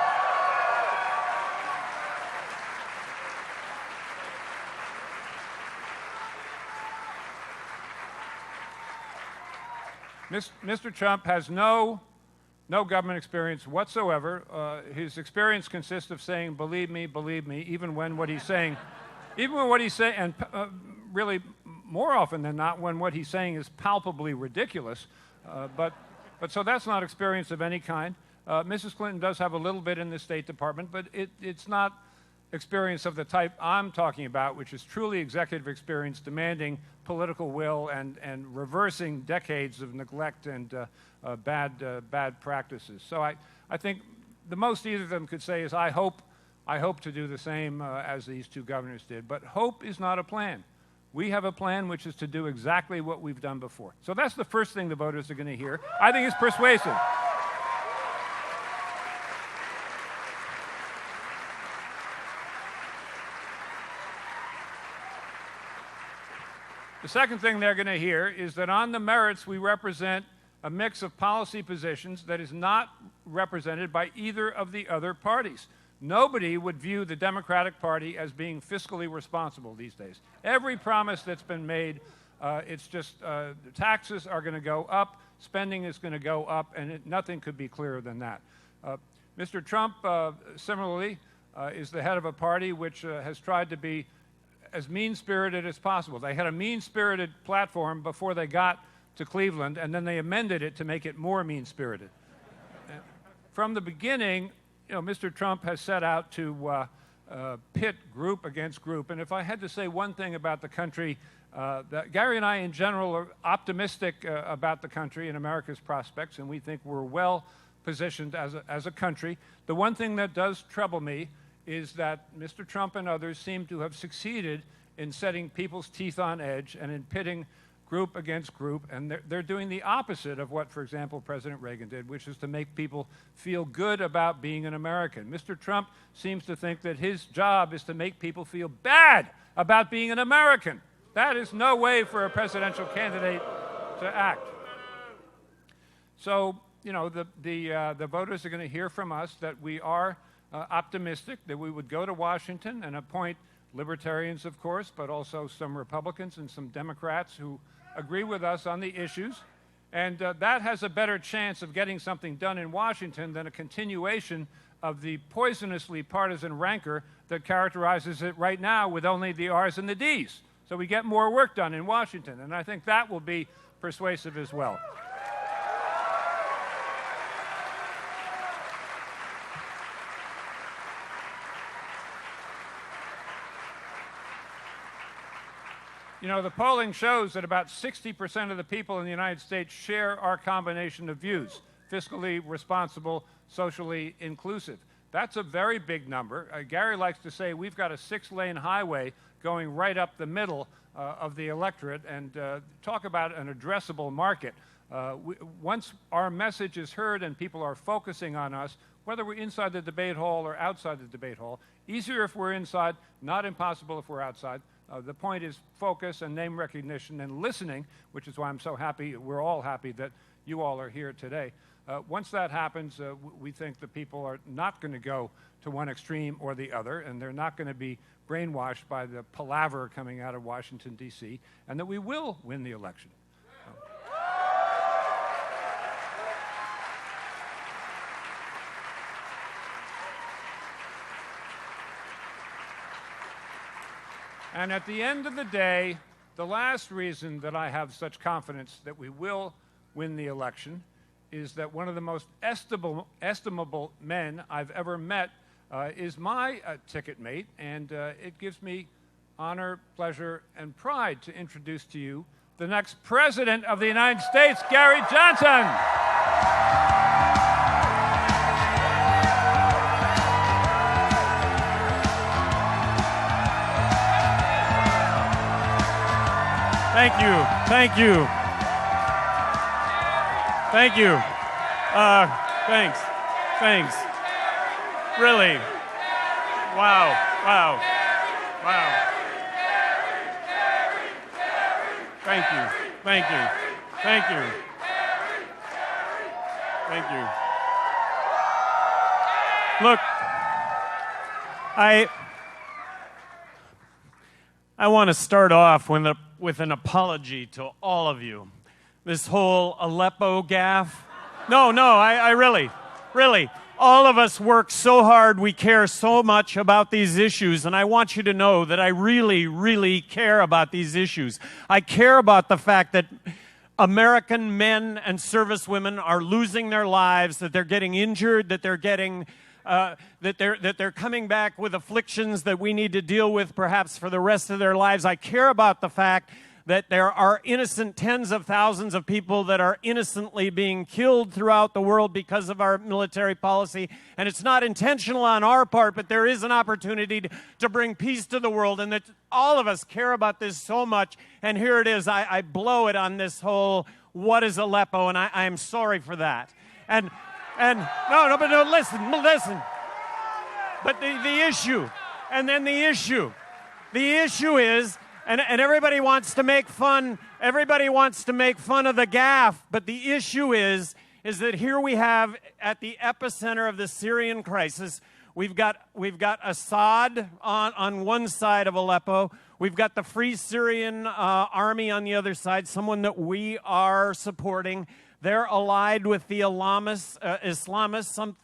Speaker 1: Mr. Trump has no government experience whatsoever. His experience consists of saying, believe me, even when what he's saying, and really more often than not when what he's saying is palpably ridiculous. But so that's not experience of any kind. Mrs. Clinton does have a little bit in the State Department, but it's not experience of the type I'm talking about, which is truly executive experience demanding political will and reversing decades of neglect and bad practices. So I think the most either of them could say is, I hope to do the same as these two governors did. But hope is not a plan. We have a plan which is to do exactly what we've done before. So that's the first thing the voters are going to hear. I think it's persuasive. The second thing they're going to hear is that on the merits we represent a mix of policy positions that is not represented by either of the other parties. Nobody would view the Democratic Party as being fiscally responsible these days. Every promise that's been made, it's just taxes are going to go up, spending is going to go up, and nothing could be clearer than that. Mr. Trump, similarly, is the head of a party which has tried to be as mean-spirited as possible. They had a mean-spirited platform before they got to Cleveland, and then they amended it to make it more mean-spirited. From the beginning, Mr. Trump has set out to pit group against group. And if I had to say one thing about the country, that Gary and I in general are optimistic about the country and America's prospects, and we think we're well positioned as a country. The one thing that does trouble me is that Mr. Trump and others seem to have succeeded in setting people's teeth on edge and in pitting group against group, and they're doing the opposite of what, for example, President Reagan did, which is to make people feel good about being an American. Mr. Trump seems to think that his job is to make people feel bad about being an American. That is no way for a presidential candidate to act. So, the voters are going to hear from us that we are optimistic that we would go to Washington and appoint libertarians, of course, but also some Republicans and some Democrats who agree with us on the issues. And that has a better chance of getting something done in Washington than a continuation of the poisonously partisan rancor that characterizes it right now with only the R's and the D's. So we get more work done in Washington, and I think that will be persuasive as well. The polling shows that about 60% of the people in the United States share our combination of views, fiscally responsible, socially inclusive. That's a very big number. Gary likes to say we've got a 6-lane highway going right up the middle of the electorate and talk about an addressable market. Once our message is heard and people are focusing on us, whether we're inside the debate hall or outside the debate hall, easier if we're inside, not impossible if we're outside. The point is focus and name recognition and listening, which is why I'm so happy, we're all happy that you all are here today. Once that happens, we think the people are not going to go to one extreme or the other, and they're not going to be brainwashed by the palaver coming out of Washington, D.C., and that we will win the election. And at the end of the day, the last reason that I have such confidence that we will win the election is that one of the most estimable men I've ever met is my ticket mate, and it gives me honor, pleasure, and pride to introduce to you the next President of the United States, Gary Johnson.
Speaker 2: Thank you. Thank you. Thank you. Thanks. Thanks. Really. Wow. Wow. Wow. Thank you. Thank you. Thank you. Thank you. Look, I want to start off with an apology to all of you. This whole Aleppo gaffe. No, I really, all of us work so hard. We care so much about these issues, and I want you to know that I really, really care about these issues. I care about the fact that American men and servicewomen are losing their lives, that they're getting injured, that they're getting that they're coming back with afflictions that we need to deal with perhaps for the rest of their lives. I care about the fact that there are innocent tens of thousands of people that are innocently being killed throughout the world because of our military policy. And it's not intentional on our part, but there is an opportunity to bring peace to the world, and that all of us care about this so much. And here it is. I blow it on this whole, what is Aleppo? And I am sorry for that. And no, listen. But the issue, and then the issue is, and everybody wants to make fun of the gaffe, but the issue is that here we have at the epicenter of the Syrian crisis, we've got Assad on one side of Aleppo, we've got the Free Syrian Army on the other side, someone that we are supporting. They're allied with the Islamists,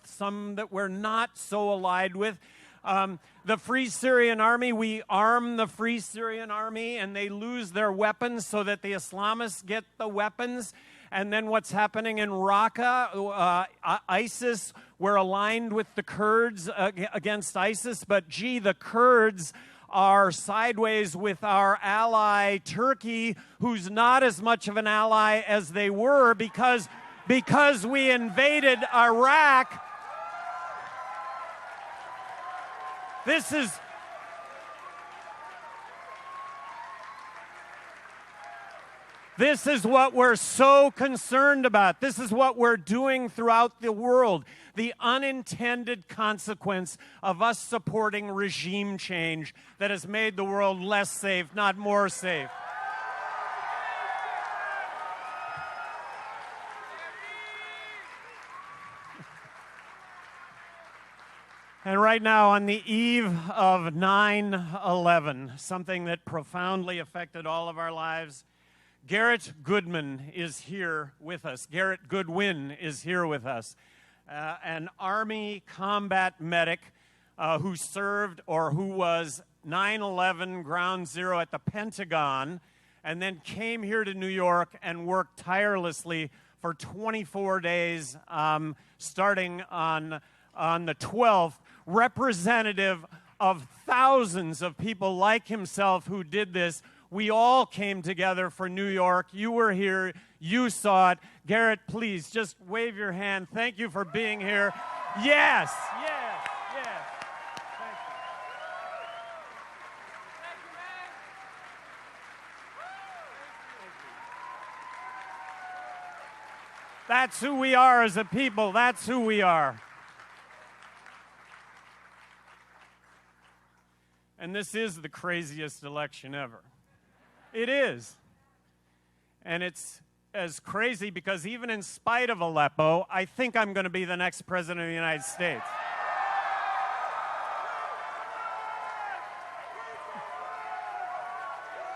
Speaker 2: some that we're not so allied with. The Free Syrian Army, we arm the Free Syrian Army, and they lose their weapons so that the Islamists get the weapons. And then what's happening in Raqqa, ISIS, we're aligned with the Kurds against ISIS, but gee, the Kurds are sideways with our ally Turkey, who's not as much of an ally as they were because we invaded Iraq. This is what we're so concerned about. This is what we're doing throughout the world. The unintended consequence of us supporting regime change that has made the world less safe, not more safe. And right now, on the eve of 9/11, something that profoundly affected all of our lives, Garrett Goodman is here with us. Garrett Goodwin is here with us, an Army combat medic who served or who was 9/11 Ground Zero at the Pentagon and then came here to New York and worked tirelessly for 24 days starting on the 12th, representative of thousands of people like himself who did this. We all came together for New York. You were here. You saw it. Garrett, please, just wave your hand. Thank you for being here. Yes, yes, yes. Thank you. That's who we are as a people. That's who we are. And this is the craziest election ever. It is. And it's as crazy because even in spite of Aleppo, I think I'm going to be the next president of the United States.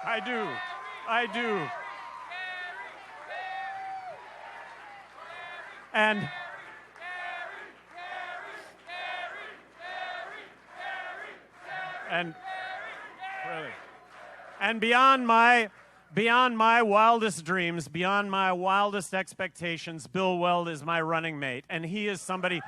Speaker 2: I do. I do. And really, and beyond my wildest dreams, beyond my wildest expectations, Bill Weld is my running mate, and he is somebody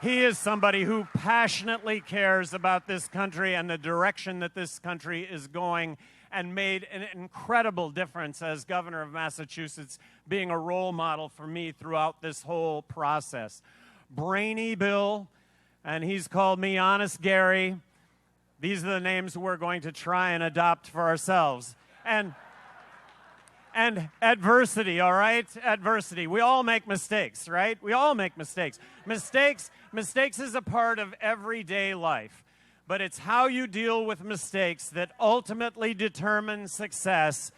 Speaker 2: who passionately cares about this country and the direction that this country is going, and made an incredible difference as governor of Massachusetts, being a role model for me throughout this whole process. Brainy Bill, and he's called me Honest Gary. These are the names we're going to try and adopt for ourselves. And adversity, all right? Adversity. We all make mistakes, right? We all make mistakes. Mistakes is a part of everyday life. But it's how you deal with mistakes that ultimately determine success.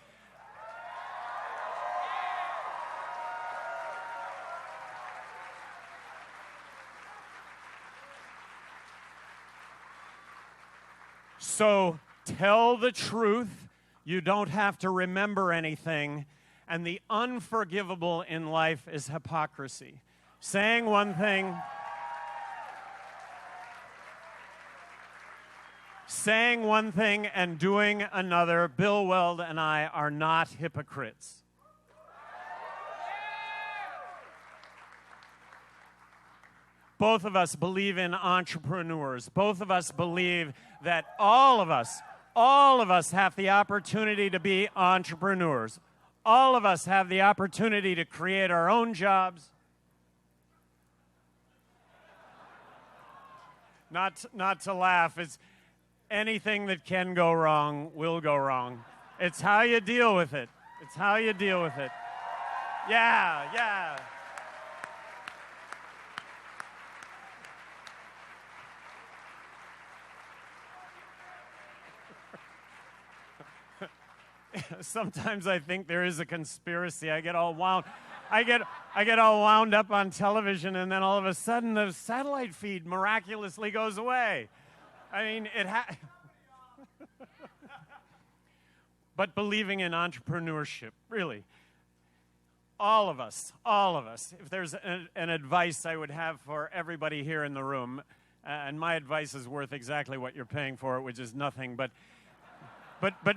Speaker 2: So tell the truth. You don't have to remember anything. And the unforgivable in life is hypocrisy. Saying one thing and doing another. Bill Weld and I are not hypocrites. Both of us believe in entrepreneurs. Both of us believe that all of us have the opportunity to be entrepreneurs. All of us have the opportunity to create our own jobs. Not to laugh. It's anything that can go wrong will go wrong. It's how you deal with it. It's how you deal with it. Yeah. Sometimes I think there is a conspiracy. I get all wound up on television, and then all of a sudden the satellite feed miraculously goes away. I mean, but believing in entrepreneurship, really. All of us, if there's an advice I would have for everybody here in the room, and my advice is worth exactly what you're paying for it, which is nothing, but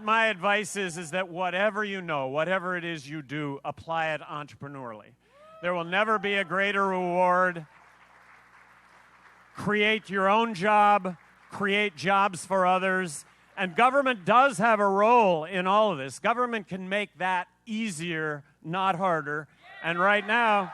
Speaker 2: my advice is that whatever you know, whatever it is you do, apply it entrepreneurially. There will never be a greater reward. Create your own job, create jobs for others, and government does have a role in all of this. Government can make that easier, not harder, and right now,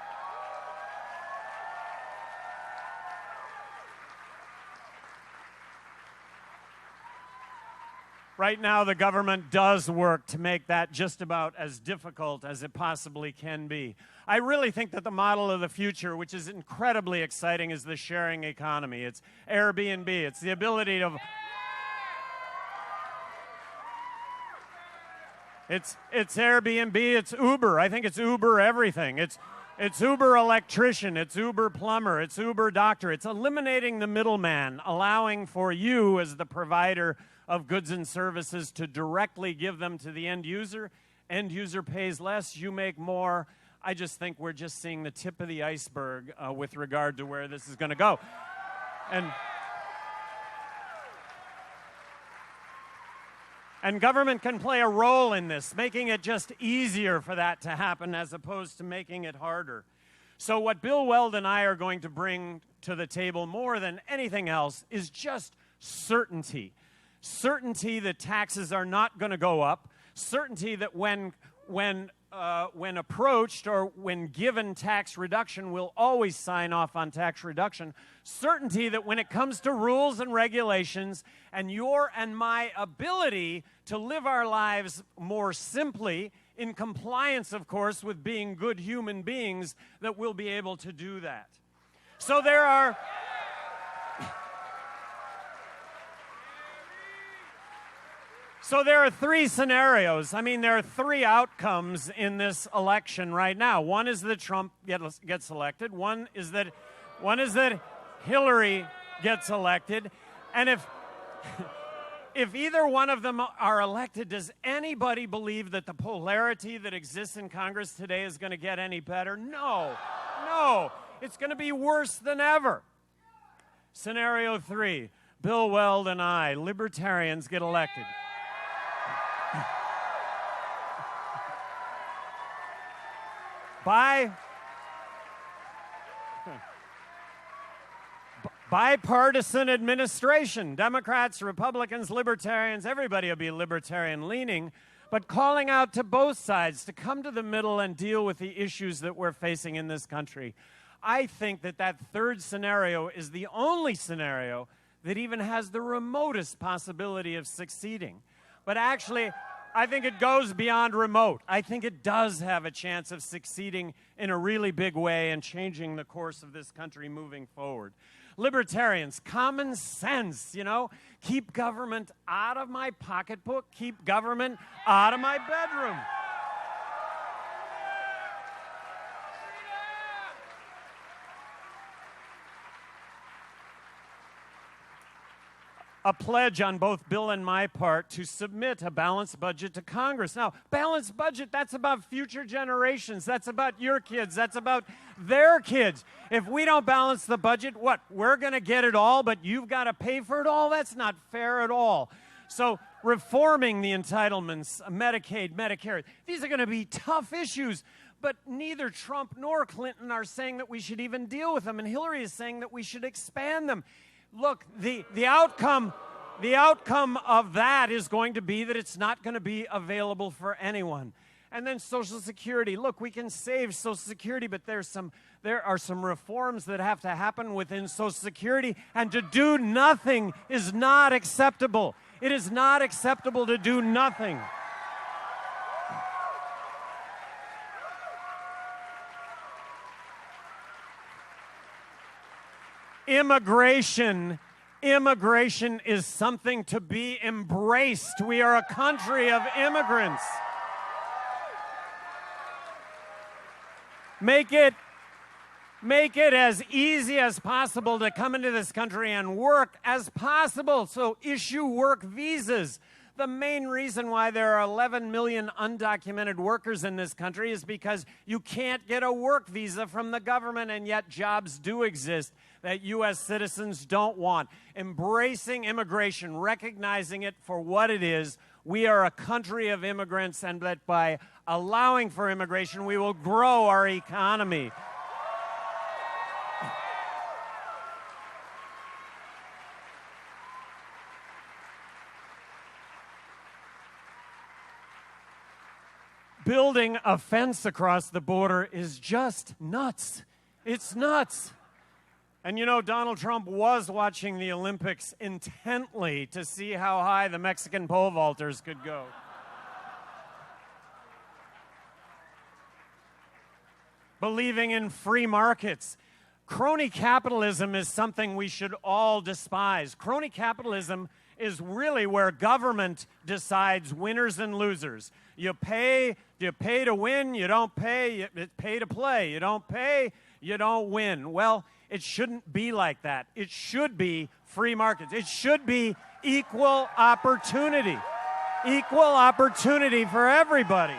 Speaker 2: the government does work to make that just about as difficult as it possibly can be. I really think that the model of the future, which is incredibly exciting, is the sharing economy. It's Airbnb. It's the ability to... It's Airbnb. It's Uber. I think it's Uber everything. It's Uber electrician. It's Uber plumber. It's Uber doctor. It's eliminating the middleman, allowing for you as the provider of goods and services to directly give them to the end user. End user pays less, you make more. I just think we're just seeing the tip of the iceberg with regard to where this is going to go. And government can play a role in this, making it just easier for that to happen as opposed to making it harder. So what Bill Weld and I are going to bring to the table more than anything else is just certainty. Certainty that taxes are not going to go up. Certainty that when when approached or when given tax reduction, will always sign off on tax reduction. Certainty that when it comes to rules and regulations and your and my ability to live our lives more simply, in compliance, of course, with being good human beings, that we'll be able to do that. So there are... So there are three scenarios. I mean, there are three outcomes in this election right now. One is that Trump gets elected. One is that Hillary gets elected. And if either one of them are elected, does anybody believe that the polarity that exists in Congress today is going to get any better? No. No. It's going to be worse than ever. Scenario 3, Bill Weld and I, libertarians, get elected. Bipartisan administration. Democrats, Republicans, Libertarians, everybody will be libertarian leaning, but calling out to both sides to come to the middle and deal with the issues that we're facing in this country. I think that that third scenario is the only scenario that even has the remotest possibility of succeeding. But actually, I think it goes beyond remote. I think it does have a chance of succeeding in a really big way and changing the course of this country moving forward. Libertarians, common sense, keep government out of my pocketbook, keep government out of my bedroom. A pledge on both Bill and my part to submit a balanced budget to Congress. Now, balanced budget, that's about future generations. That's about your kids. That's about their kids. If we don't balance the budget, what? We're going to get it all, but you've got to pay for it all? That's not fair at all. So reforming the entitlements, Medicaid, Medicare, these are going to be tough issues. But neither Trump nor Clinton are saying that we should even deal with them, and Hillary is saying that we should expand them. Look, the outcome of that is going to be that it's not going to be available for anyone. And then Social Security. Look, we can save Social Security, but there are some reforms that have to happen within Social Security, and to do nothing is not acceptable. It is not acceptable to do nothing. Immigration is something to be embraced. We are a country of immigrants. Make it as easy as possible to come into this country and work as possible. So issue work visas. The main reason why there are 11 million undocumented workers in this country is because you can't get a work visa from the government, and yet jobs do exist that U.S. citizens don't want. Embracing immigration, recognizing it for what it is. We are a country of immigrants, and that by allowing for immigration, we will grow our economy. Building a fence across the border is just nuts. It's nuts. And Donald Trump was watching the Olympics intently to see how high the Mexican pole vaulters could go. Believing in free markets. Crony capitalism is something we should all despise. Crony capitalism is really where government decides winners and losers. You pay to win, you don't pay, you pay to play. You don't pay, you don't win. Well, it shouldn't be like that. It should be free markets. It should be equal opportunity. Equal opportunity for everybody.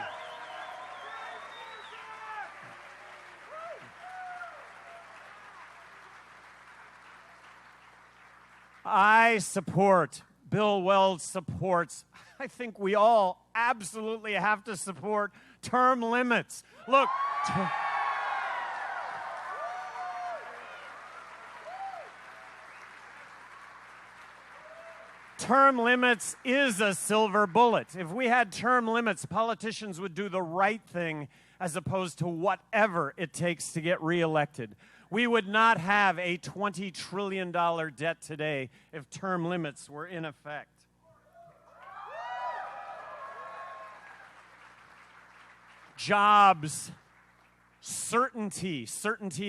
Speaker 2: I support, Bill Weld supports, I think we all absolutely have to support term limits. Look, term limits is a silver bullet. If we had term limits, politicians would do the right thing as opposed to whatever it takes to get reelected. We would not have a $20 trillion debt today if term limits were in effect. Jobs, certainty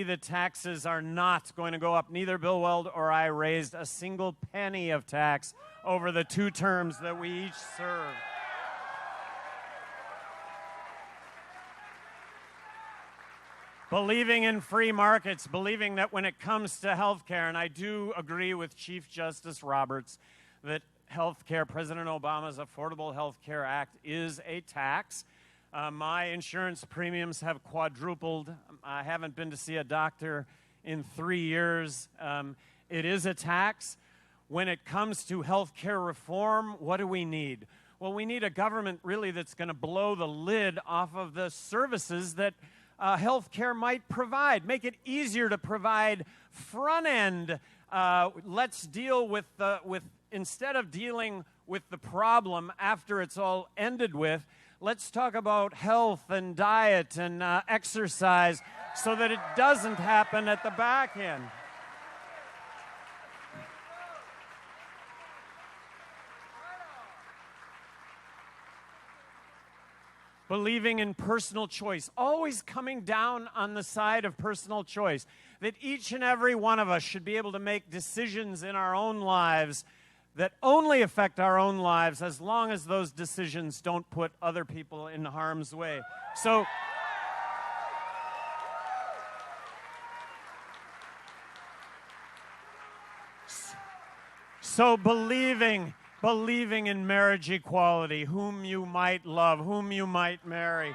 Speaker 2: that taxes are not going to go up. Neither Bill Weld or I raised a single penny of tax over the 2 terms that we each served. Believing in free markets, believing that when it comes to health care, and I do agree with Chief Justice Roberts that health care, President Obama's Affordable Health Care Act is a tax. My insurance premiums have quadrupled. I haven't been to see a doctor in 3 years. It is a tax. When it comes to health care reform, what do we need? Well, we need a government really that's going to blow the lid off of the services that health care might provide. Make it easier to provide front end. Let's deal with instead of dealing with the problem after it's all ended with, let's talk about health and diet and exercise so that it doesn't happen at the back end. Believing in personal choice, always coming down on the side of personal choice, that each and every one of us should be able to make decisions in our own lives that only affect our own lives as long as those decisions don't put other people in harm's way. So believing in marriage equality, whom you might love, whom you might marry.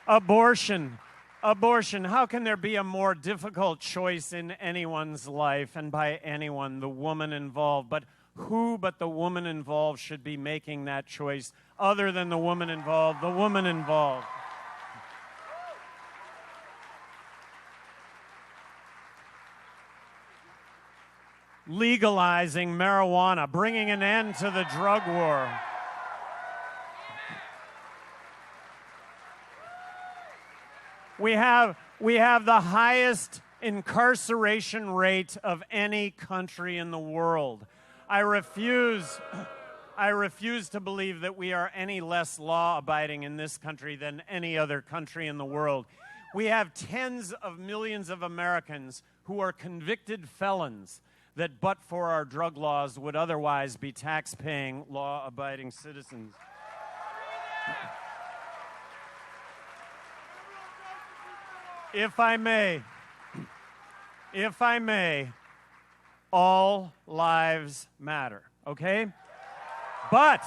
Speaker 2: Abortion. How can there be a more difficult choice in anyone's life, and by anyone, the woman involved? But who but the woman involved should be making that choice other than the woman involved? The woman involved. Legalizing marijuana, bringing an end to the drug war. We have the highest incarceration rate of any country in the world. I refuse to believe that we are any less law-abiding in this country than any other country in the world. We have tens of millions of Americans who are convicted felons that but for our drug laws would otherwise be tax-paying, law-abiding citizens. If I may, all lives matter, okay? But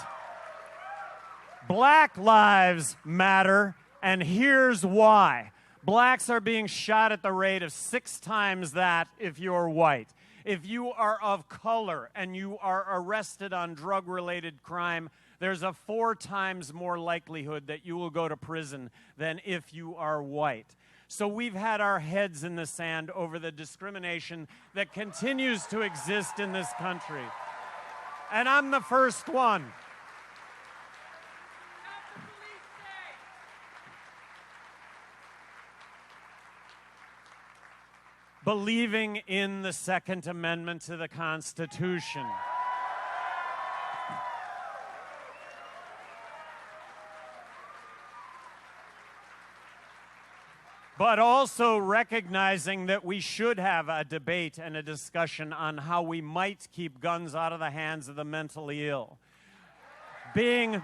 Speaker 2: black lives matter, and here's why. Blacks are being shot at the rate of 6 times that if you're white. If you are of color and you are arrested on drug-related crime, there's a 4 times more likelihood that you will go to prison than if you are white. So we've had our heads in the sand over the discrimination that continues to exist in this country. And I'm the first one. Believing in the Second Amendment to the Constitution. But also recognizing that we should have a debate and a discussion on how we might keep guns out of the hands of the mentally ill. Being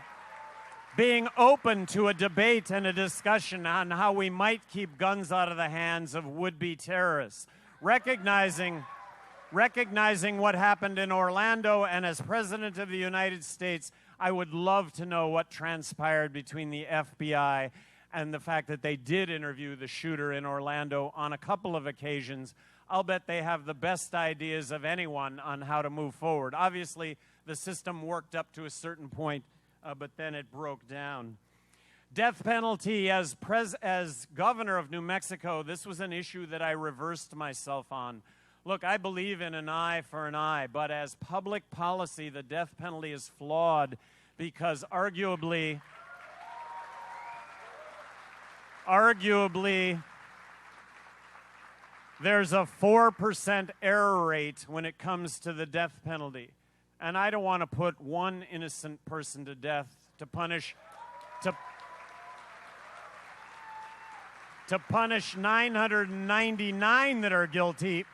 Speaker 2: open to a debate and a discussion on how we might keep guns out of the hands of would-be terrorists. Recognizing what happened in Orlando, and as President of the United States, I would love to know what transpired between the FBI and the fact that they did interview the shooter in Orlando on a couple of occasions. I'll bet they have the best ideas of anyone on how to move forward. Obviously, the system worked up to a certain point, but then it broke down. Death penalty. As governor of New Mexico, this was an issue that I reversed myself on. Look, I believe in an eye for an eye, but as public policy, the death penalty is flawed because arguably, there's a 4% error rate when it comes to the death penalty. And I don't want to put one innocent person to death to punish 999 that are guilty,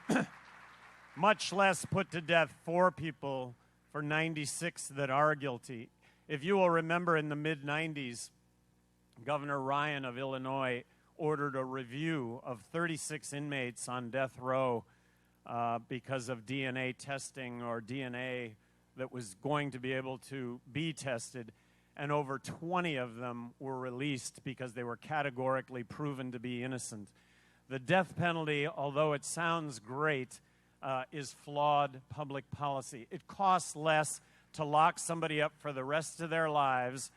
Speaker 2: much less put to death 4 people for 96 that are guilty. If you will remember, in the mid-90s, Governor Ryan of Illinois ordered a review of 36 inmates on death row because of DNA testing or DNA that was going to be able to be tested, and over 20 of them were released because they were categorically proven to be innocent. The death penalty, although it sounds great, is flawed public policy. It costs less to lock somebody up for the rest of their lives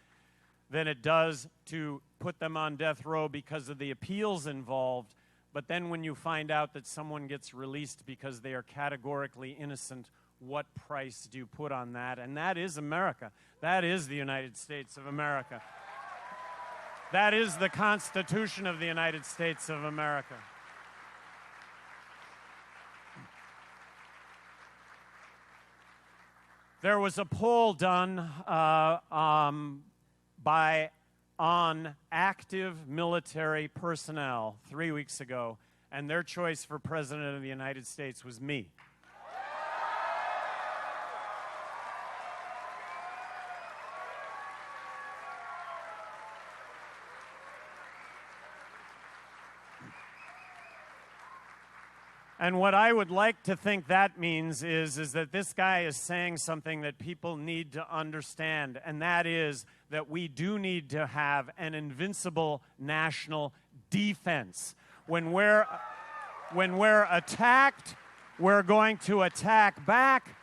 Speaker 2: than it does to put them on death row because of the appeals involved. But then when you find out that someone gets released because they are categorically innocent, what price do you put on that? And that is America. That is the United States of America. That is the Constitution of the United States of America. There was a poll done on active military personnel 3 weeks ago, and their choice for President of the United States was me. And what I would like to think that means is that this guy is saying something that people need to understand, and that is that we do need to have an invincible national defense. When we're attacked, we're going to attack back,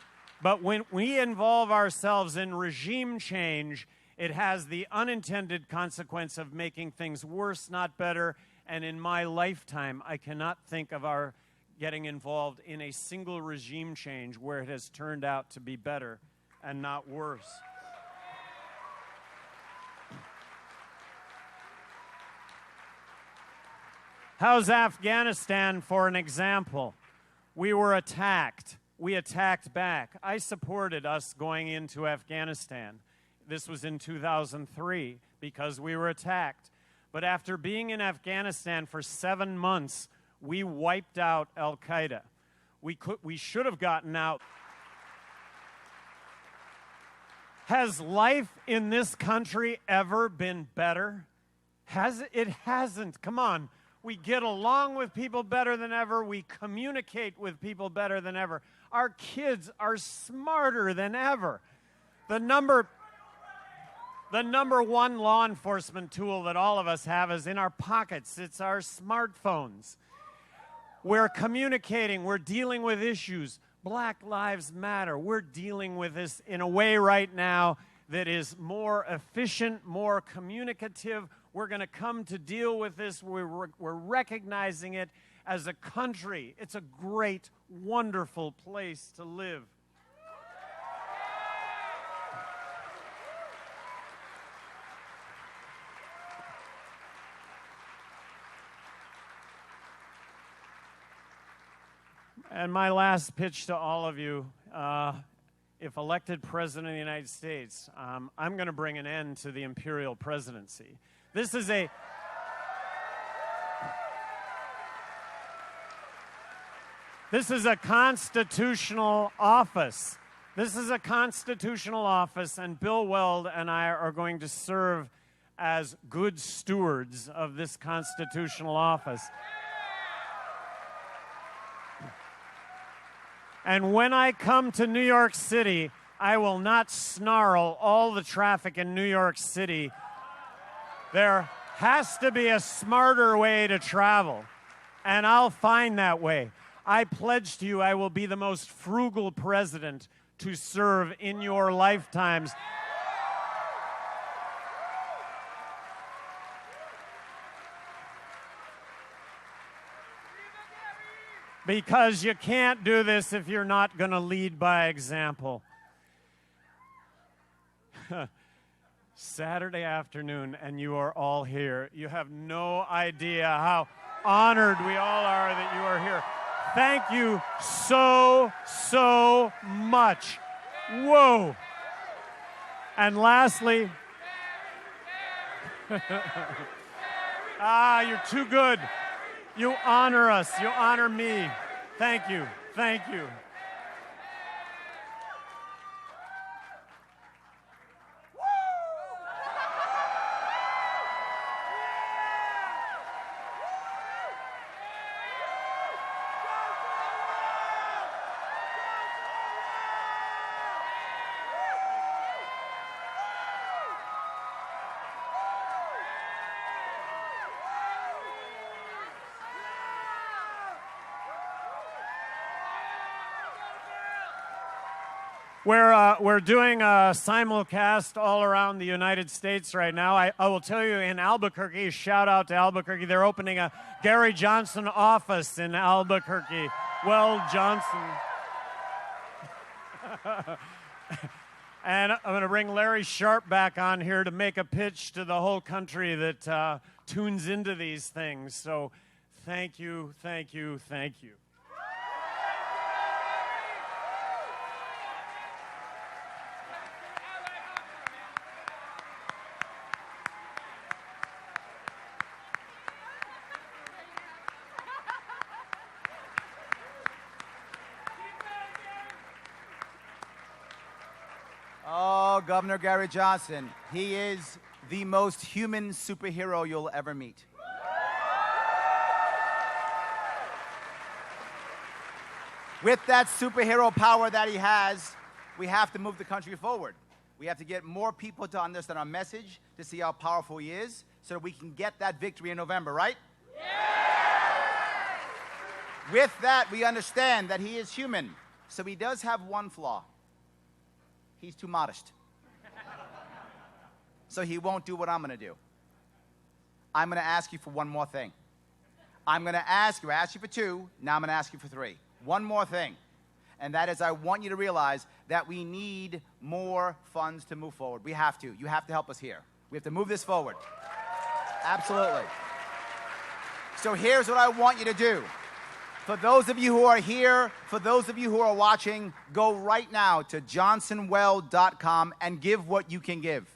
Speaker 2: but when we involve ourselves in regime change, it has the unintended consequence of making things worse, not better. And in my lifetime, I cannot think of our getting involved in a single regime change where it has turned out to be better and not worse. How's Afghanistan for an example? We were attacked. We attacked back. I supported us going into Afghanistan. This was in 2003 because we were attacked. But after being in Afghanistan for 7 months, we wiped out Al-Qaeda. We should have gotten out. Has life in this country ever been better? It hasn't. Come on. We get along with people better than ever. We communicate with people better than ever. Our kids are smarter than ever. The number one law enforcement tool that all of us have is in our pockets. It's our smartphones. We're communicating. We're dealing with issues. Black Lives Matter. We're dealing with this in a way right now that is more efficient, more communicative. We're going to come to deal with this. We're recognizing it as a country. It's a great, wonderful place to live. And my last pitch to all of you, if elected President of the United States, I'm going to bring an end to the imperial presidency. This is a constitutional office. This is a constitutional office, and Bill Weld and I are going to serve as good stewards of this constitutional office. And when I come to New York City, I will not snarl all the traffic in New York City. There has to be a smarter way to travel, and I'll find that way. I pledge to you I will be the most frugal president to serve in your lifetimes. because you can't do this if you're not going to lead by example. Saturday afternoon, and you are all here. You have no idea how honored we all are that you are here. Thank you so much. Whoa. And lastly, you're too good. You honor us. You honor me. Thank you. Thank you. We're doing a simulcast all around the United States right now. I will tell you, in Albuquerque, shout out to Albuquerque, they're opening a Gary Johnson office in Albuquerque. Well, Johnson. And I'm going to bring Larry Sharp back on here to make a pitch to the whole country that tunes into these things. So thank you, thank you, thank you.
Speaker 5: Oh, Governor Gary Johnson. He is the most human superhero you'll ever meet. With that superhero power that he has, we have to move the country forward. We have to get more people to understand our message, to see how powerful he is, so that we can get that victory in November, right? Yeah! With that, we understand that he is human. So he does have one flaw. He's too modest. So he won't do what I'm going to do. I'm going to ask you for one more thing. I'm going to ask you, I asked you for 2, now I'm going to ask you for 3. One more thing, and that is I want you to realize that we need more funds to move forward. We have to. You have to help us here. We have to move this forward. Absolutely. So here's what I want you to do. For those of you who are here, for those of you who are watching, go right now to johnsonwell.com and give what you can give.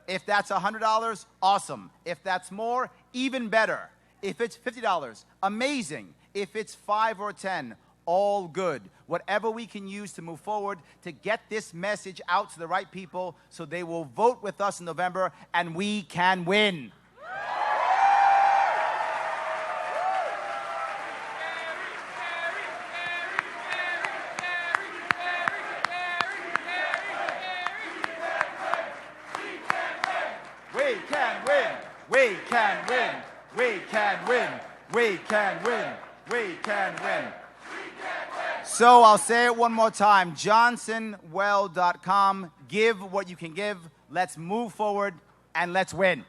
Speaker 5: If that's $100, awesome. If that's more, even better. If it's $50, amazing. If it's 5 or 10, all good. Whatever we can use to move forward to get this message out to the right people so they will vote with us in November and we can win. We can win. We can win. We can win. We can win. We can win. So I'll say it one more time. johnsonwell.com. Give what you can give. Let's move forward and let's win.